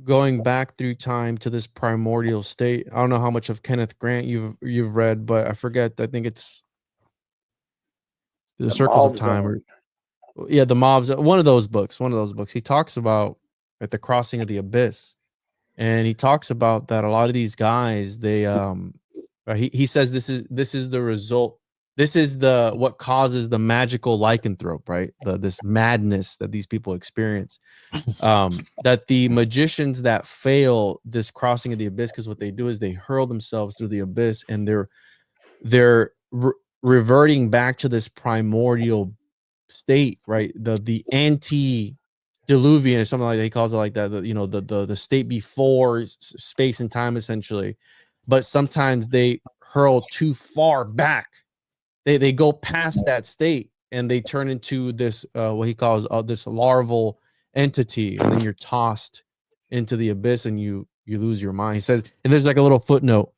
going back through time to this primordial state. I don't know how much of Kenneth Grant you've read, but I forget. I think it's The The Circles of Malv Time, or Zone. yeah, the mobs. One of those books. One of those books. He talks about at the crossing of the abyss, and he talks about that a lot of these guys, they he says this is the result. This is the what causes the magical lycanthrope, right? This madness that these people experience. That the magicians that fail this crossing of the abyss, because what they do is they hurl themselves through the abyss, and they're reverting back to this primordial state, right? The antediluvian or something like that. He calls it like that. The state before space and time, essentially. But sometimes they hurl too far back. They go past that state and they turn into this what he calls this larval entity, and then you're tossed into the abyss and you lose your mind. He says, and there's like a little footnote.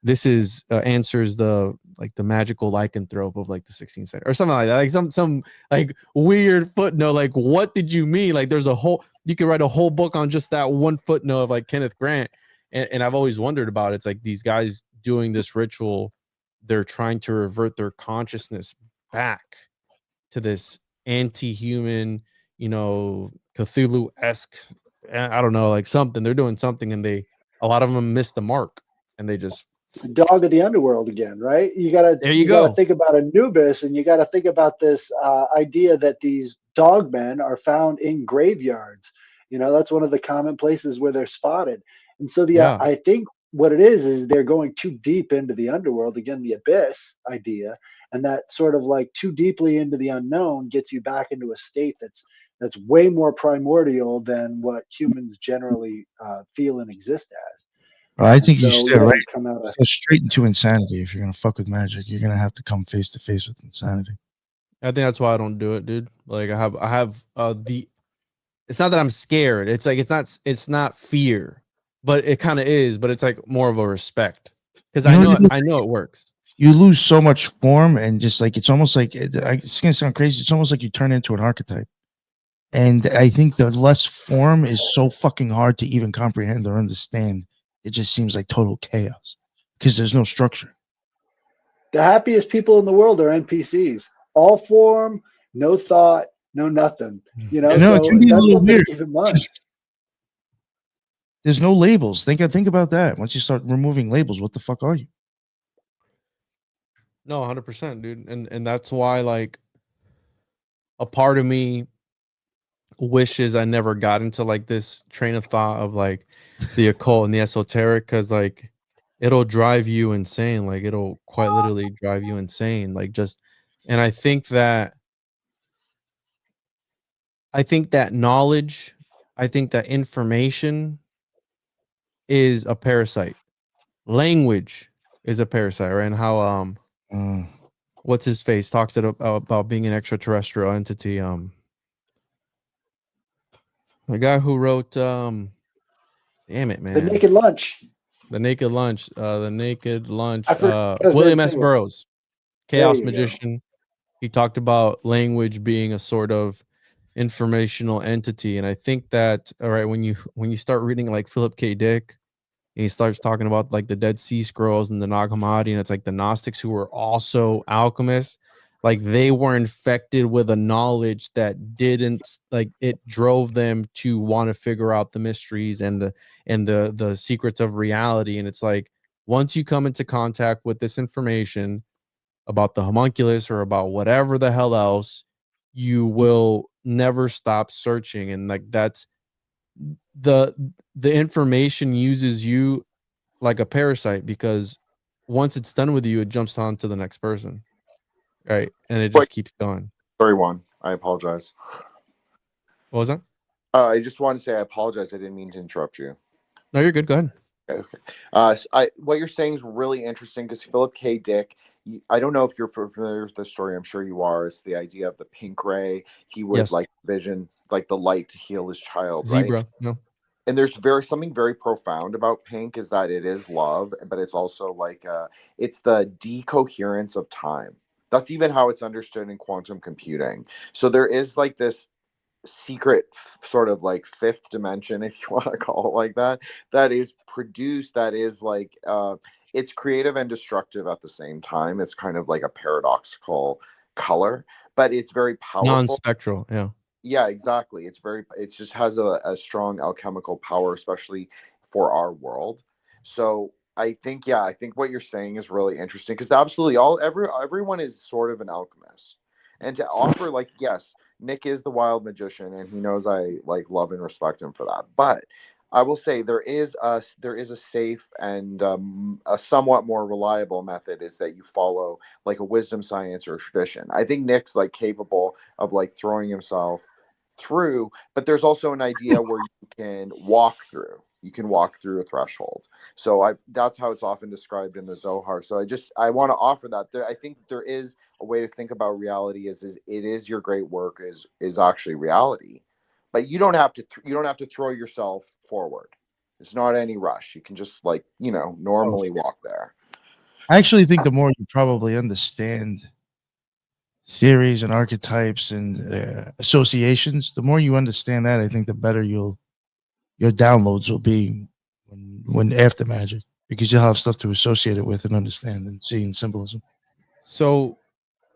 This is answers the magical lycanthrope of like the 16th century or something like that, like some like weird footnote. Like, what did you mean? Like, there's a whole, you could write a whole book on just that one footnote of like Kenneth Grant. And I've always wondered about it. It's like these guys doing this ritual, they're trying to revert their consciousness back to this anti-human, Cthulhu-esque, I don't know, like something. They're doing something, and a lot of them miss the mark, and they just, The dog of the underworld again, right? there you You gotta go. think about Anubis, and you gotta think about this idea that these dogmen are found in graveyards. That's one of the common places where they're spotted. And so Yeah. I think what it is they're going too deep into the underworld again, the abyss idea, and that sort of like too deeply into the unknown gets you back into a state that's way more primordial than what humans generally feel and exist as. I And think you so, still yeah, right. you come out of Go straight into insanity. If you're gonna fuck with magic, you're gonna have to come face to face with insanity. I think that's why I don't do it, dude. Like, I have the it's not that I'm scared. It's like it's not fear, but it kind of is, but it's like more of a respect, because You know what it is? I know it works. You lose so much form, and just like it's almost like it's gonna sound crazy. It's almost like you turn into an archetype. And I think the less form is so fucking hard to even comprehend or understand. It just seems like total chaos because there's no structure. the happiest people in the world are NPCs. All form, no thought, no nothing. I know it So can be a that's little something to weird. keep in mind. There's no labels. Think about that. Once you start removing labels, what the fuck are you? No, 100%, dude. And that's why, like, a part of me wishes I never got into like this train of thought of like the occult and the esoteric, because like it'll drive you insane. Like, it'll quite literally drive you insane. Like, just, and I think that knowledge, I think that information is a parasite. Language is a parasite, right? And how what's his face talks about being an extraterrestrial entity. The guy who wrote damn it, The man. Naked Lunch. The Naked Lunch. The Naked Lunch. I forgot his name William S. too. Burroughs, There Chaos you go. Magician. He talked about language being a sort of informational entity. And I think that, all right, when you start reading like Philip K. Dick, and he starts talking about like the Dead Sea Scrolls and the Nag Hammadi, and it's like the Gnostics who were also alchemists, like they were infected with a knowledge that didn't, like, it drove them to want to figure out the mysteries and the secrets of reality. And it's like, once you come into contact with this information about the homunculus or about whatever the hell else, you will never stop searching. And like that's the information uses you like a parasite, because once it's done with you, it jumps on to the next person, right? And it Wait, just keeps going. sorry, Juan. I apologize. What was that? I just wanted to say I apologize. I didn't mean to interrupt you. No, you're good. Go ahead. Okay. What you're saying is really interesting because Philip K. Dick, I don't know if you're familiar with the story. I'm sure you are. It's the idea of the pink ray. He would Yes. like vision, like the light to heal his child, Zebra. right? No. And there's something very profound about pink is that it is love, but it's also like it's the decoherence of time. That's even how it's understood in quantum computing. So there is like this secret sort of like fifth dimension, if you want to call it like that, that is produced, that is like it's creative and destructive at the same time. It's kind of like a paradoxical color, but it's very powerful. Non-spectral. Yeah. Yeah, exactly. It just has a strong alchemical power, especially for our world. So I think what you're saying is really interesting because absolutely everyone is sort of an alchemist. And to offer, like, yes, Nick is the wild magician and he knows I like love and respect him for that. But I will say there is a safe and a somewhat more reliable method is that you follow like a wisdom science or tradition. I think Nick's like capable of like throwing himself through, but there's also an idea where you can walk through. You can walk through a threshold. So that's how it's often described in the Zohar. So I want to offer that. I think there is a way to think about reality is it is your great work is actually reality, but you don't have to throw yourself forward. It's not any rush. You can just like normally walk there. I actually think the more you probably understand theories and archetypes and associations, the more you understand that, I think the better your downloads will be when after magic, because you'll have stuff to associate it with and understand and see in symbolism. So,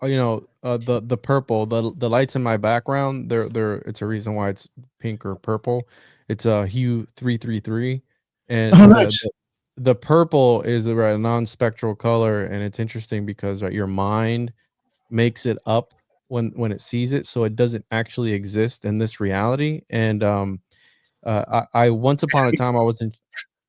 the purple, the lights in my background, they're it's a reason why it's pink or purple. It's a hue 333, and Oh, nice. the purple is a non-spectral color, and it's interesting because your mind makes it up when it sees it, so it doesn't actually exist in this reality. And I once upon a time I was in,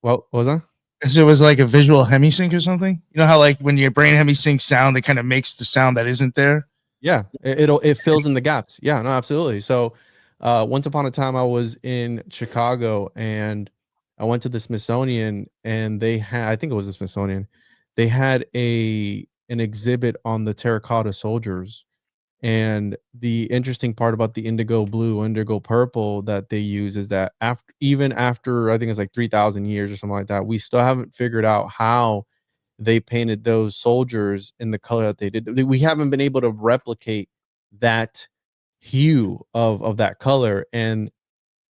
what was that? So it was like a visual hemisync or something. You know how like when your brain hemisync sound, it kind of makes the sound that isn't there. Yeah, it fills in the gaps. Yeah, no, absolutely. So, once upon a time, I was in Chicago and I went to the Smithsonian, and they had, I think it was the Smithsonian, they had an exhibit on the terracotta soldiers. And the interesting part about the indigo blue, indigo purple that they use is that even after I think it's like 3,000 years or something like that, we still haven't figured out how they painted those soldiers in the color that they did. We haven't been able to replicate that hue of that color, and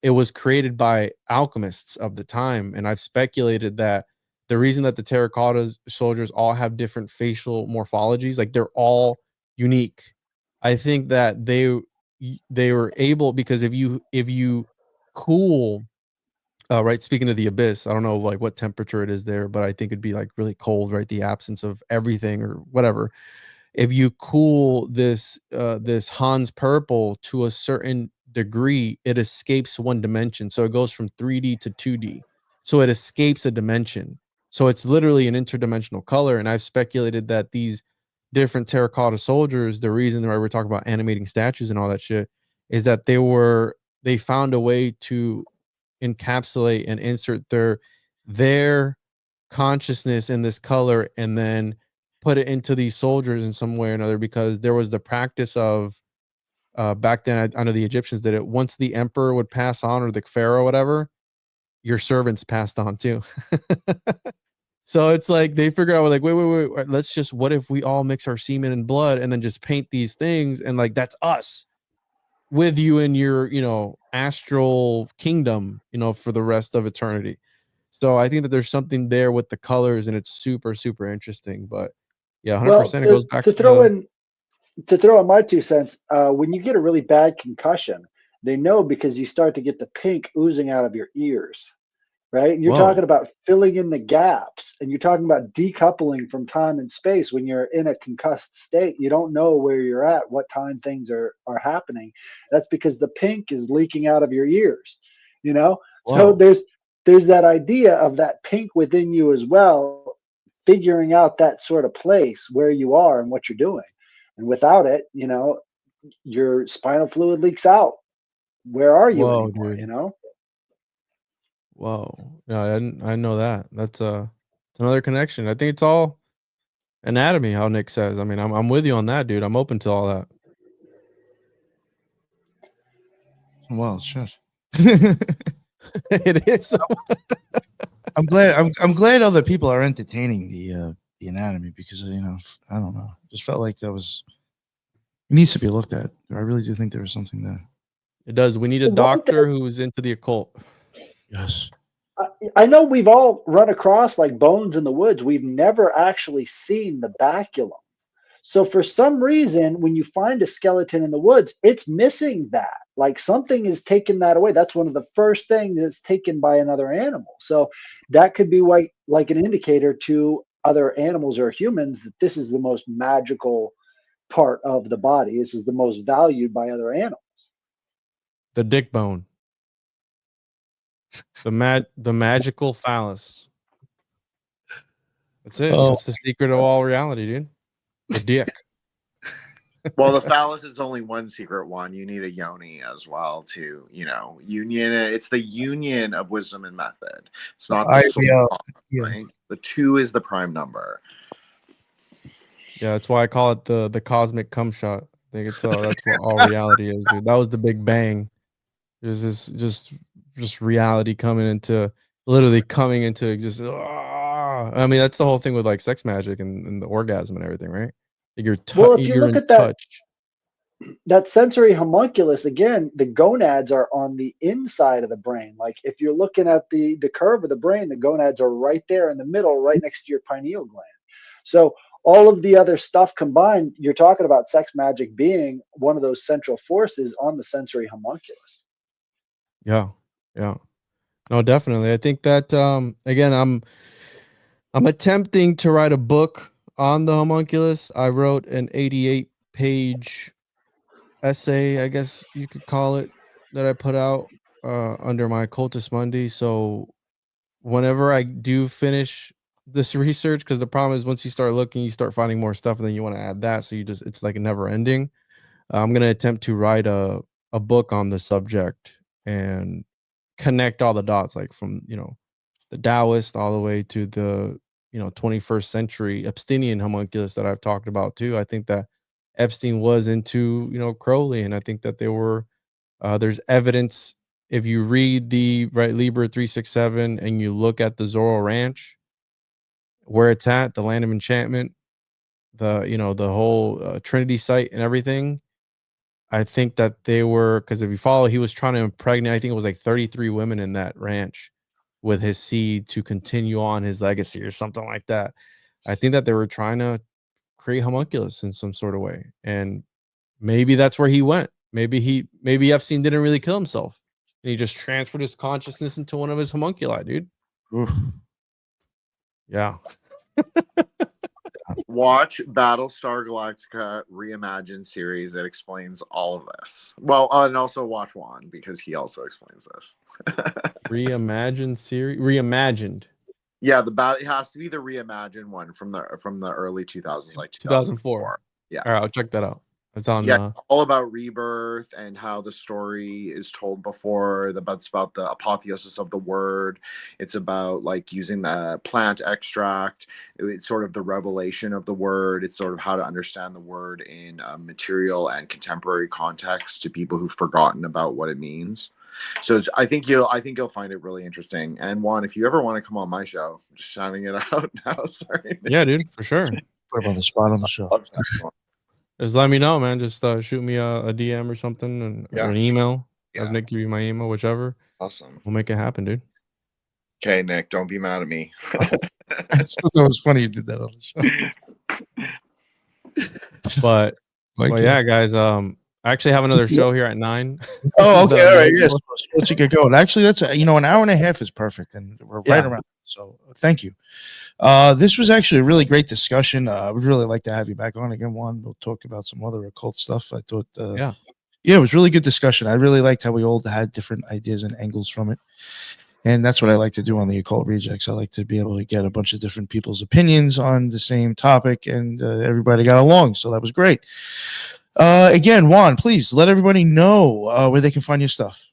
it was created by alchemists of the time. And I've speculated that the reason that the terracotta soldiers all have different facial morphologies, like they're all unique, I think that they were able, because if you cool, right, speaking of the abyss, I don't know like what temperature it is there, but I think it'd be like really cold, right? The absence of everything or whatever. If you cool this Hans purple to a certain degree, it escapes one dimension. So it goes from 3D to 2D. So it escapes a dimension. So it's literally an interdimensional color. And I've speculated that these different terracotta soldiers, the reason why we're talking about animating statues and all that shit, is that they found a way to encapsulate and insert their consciousness in this color and then put it into these soldiers in some way or another, because there was the practice of back then, I know the Egyptians did it. Once the emperor would pass on, or the pharaoh, whatever, your servants passed on too. So it's like they figured out, like, wait, let's just, what if we all mix our semen and blood and then just paint these things, and like that's us with you in your astral kingdom, for the rest of eternity. So I think that there's something there with the colors, and it's super, super interesting. But yeah, 100%. Well, It goes back to to throw the. in to throw in my 2 cents, when you get a really bad concussion, they know because you start to get the pink oozing out of your ears, right? And you're Whoa, talking about filling in the gaps, and you're talking about decoupling from time and space. When you're in a concussed state, you don't know where you're at, what time things are happening. That's because the pink is leaking out of your ears, you know? So whoa, there's that idea of that pink within you as well, figuring out that sort of place where you are and what you're doing. And without it, your spinal fluid leaks out. Where are you whoa, anymore? dude. Whoa. Yeah, I know that. It's another connection. I think it's all anatomy, how Nick says. I mean, I'm with you on that, dude. I'm open to all that. Well, shit. It is. I'm glad. I'm glad other people are entertaining the anatomy because I don't know. Just felt like that was it needs to be looked at. I really do think there was something there. It does. We need a One thing doctor who's into the occult. Yes. I know we've all run across like bones in the woods. We've never actually seen the baculum. So for some reason, when you find a skeleton in the woods, it's missing that. Like something is taking that away. That's one of the first things that's taken by another animal. So that could be like an indicator to other animals or humans that this is the most magical part of the body. This is the most valued by other animals. The dick bone. The magical phallus. That's it. Oh. That's the secret of all reality, dude. The dick. Well, the phallus is only one secret one. You need a yoni as well to, union. It's the union of wisdom and method. It's not the soul, yeah. right? The 2 is the prime number. Yeah, that's why I call it the cosmic cum shot. I think it's that's what all reality is, dude. That was the Big Bang. There's this just reality literally coming into existence. Ah! I mean, that's the whole thing with like sex magic and the orgasm and everything, right? Like Well, if you you're look in at touch. that sensory homunculus, again, the gonads are on the inside of the brain. Like if you're looking at the curve of the brain, the gonads are right there in the middle, right next to your pineal gland. So all of the other stuff combined, you're talking about sex magic being one of those central forces on the sensory homunculus. Yeah. Yeah. No, definitely. I think that again, I'm attempting to write a book on the homunculus. I wrote an 88-page essay, I guess you could call it, that I put out under my Cultus Mundi. So whenever I do finish this research, because the problem is once you start looking, you start finding more stuff, and then you want to add that, so it's like never ending. I'm gonna attempt to write a book on the subject and connect all the dots, like from the Taoist all the way to the 21st century Epsteinian homunculus that I've talked about too. I think that Epstein was into Crowley, and I think that they were. There's evidence if you read the Liber 367 and you look at the Zorro Ranch, where it's at, the land of enchantment, the whole Trinity site and everything. I think that they were, because if you follow, he was trying to impregnate, I think it was like 33 women in that ranch with his seed to continue on his legacy or something like that. I think that they were trying to create homunculus in some sort of way. And maybe that's where he went. Maybe Epstein didn't really kill himself. And he just transferred his consciousness into one of his homunculi, dude. Oof. Yeah. Watch Battlestar Galactica Reimagined series that explains all of this. Well, and also watch Juan because he also explains this. Reimagined series? Reimagined. Yeah, it has to be the reimagined one from the early 2000s, like 2004. Yeah. All right, I'll check that out. It's on all about rebirth and how the story is told before. It's about the apotheosis of the word. It's about like using the plant extract. It's sort of the revelation of the word. It's sort of how to understand the word in material and contemporary context to people who've forgotten about what it means. So I think you'll find it really interesting. And Juan, if you ever want to come on my show, I'm just shouting it out now. Sorry. Yeah, dude, for sure. Put him on the spot on the show. Just let me know, man. Just shoot me a DM or something or an email. Yeah. Have Nick give you my email, whichever. Awesome. We'll make it happen, dude. Okay, Nick, don't be mad at me. I just thought that was funny you did that on the show. But Like, well, yeah, guys. I actually have another show here at 9. Oh, okay, all right. Night Yes, show. let's let you get going. Actually, that's an hour and a half is perfect, and we're right Yeah. around. So, thank you. This was actually a really great discussion. I would really like to have you back on again, Juan. We'll talk about some other occult stuff. I thought, Yeah. yeah, it was really good discussion. I really liked how we all had different ideas and angles from it. And that's what I like to do on the Occult Rejects. I like to be able to get a bunch of different people's opinions on the same topic, and everybody got along. So that was great. Again, Juan, please let everybody know where they can find your stuff.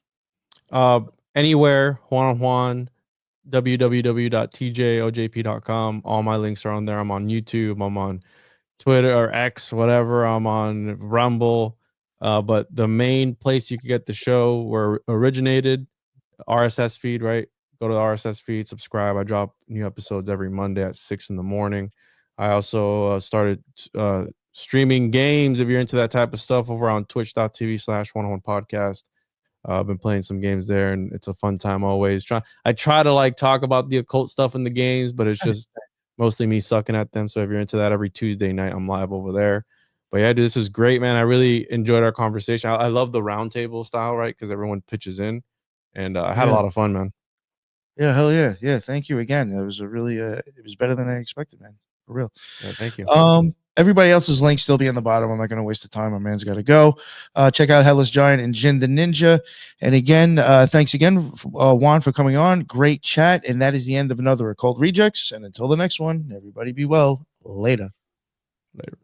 Anywhere, Juan, www.tjojp.com. All my links are on there. I'm on YouTube. I'm on Twitter or X, whatever. I'm on Rumble. But the main place you can get the show where it originated, RSS feed, right? Go to the RSS feed, subscribe. I drop new episodes every Monday at 6 in the morning. I also started streaming games if you're into that type of stuff over on twitch.tv/101podcast. I've been playing some games there, and it's a fun time always. I try to like talk about the occult stuff in the games, but it's just mostly me sucking at them. So if you're into that, every Tuesday night I'm live over there. But yeah, dude, this is great, man. I really enjoyed our conversation. I love the roundtable style, right? Because everyone pitches in, and I had a lot of fun, man. Yeah, hell yeah, yeah. Thank you again. It was a really, it was better than I expected, man. For real. Yeah, thank you. Everybody else's links still be on the bottom. I'm not going to waste the time. My man's got to go. Check out Headless Giant and JintheNinja. And again, thanks again, Juan, for coming on. Great chat. And that is the end of another Occult Rejects. And until the next one, everybody be well. Later. Later.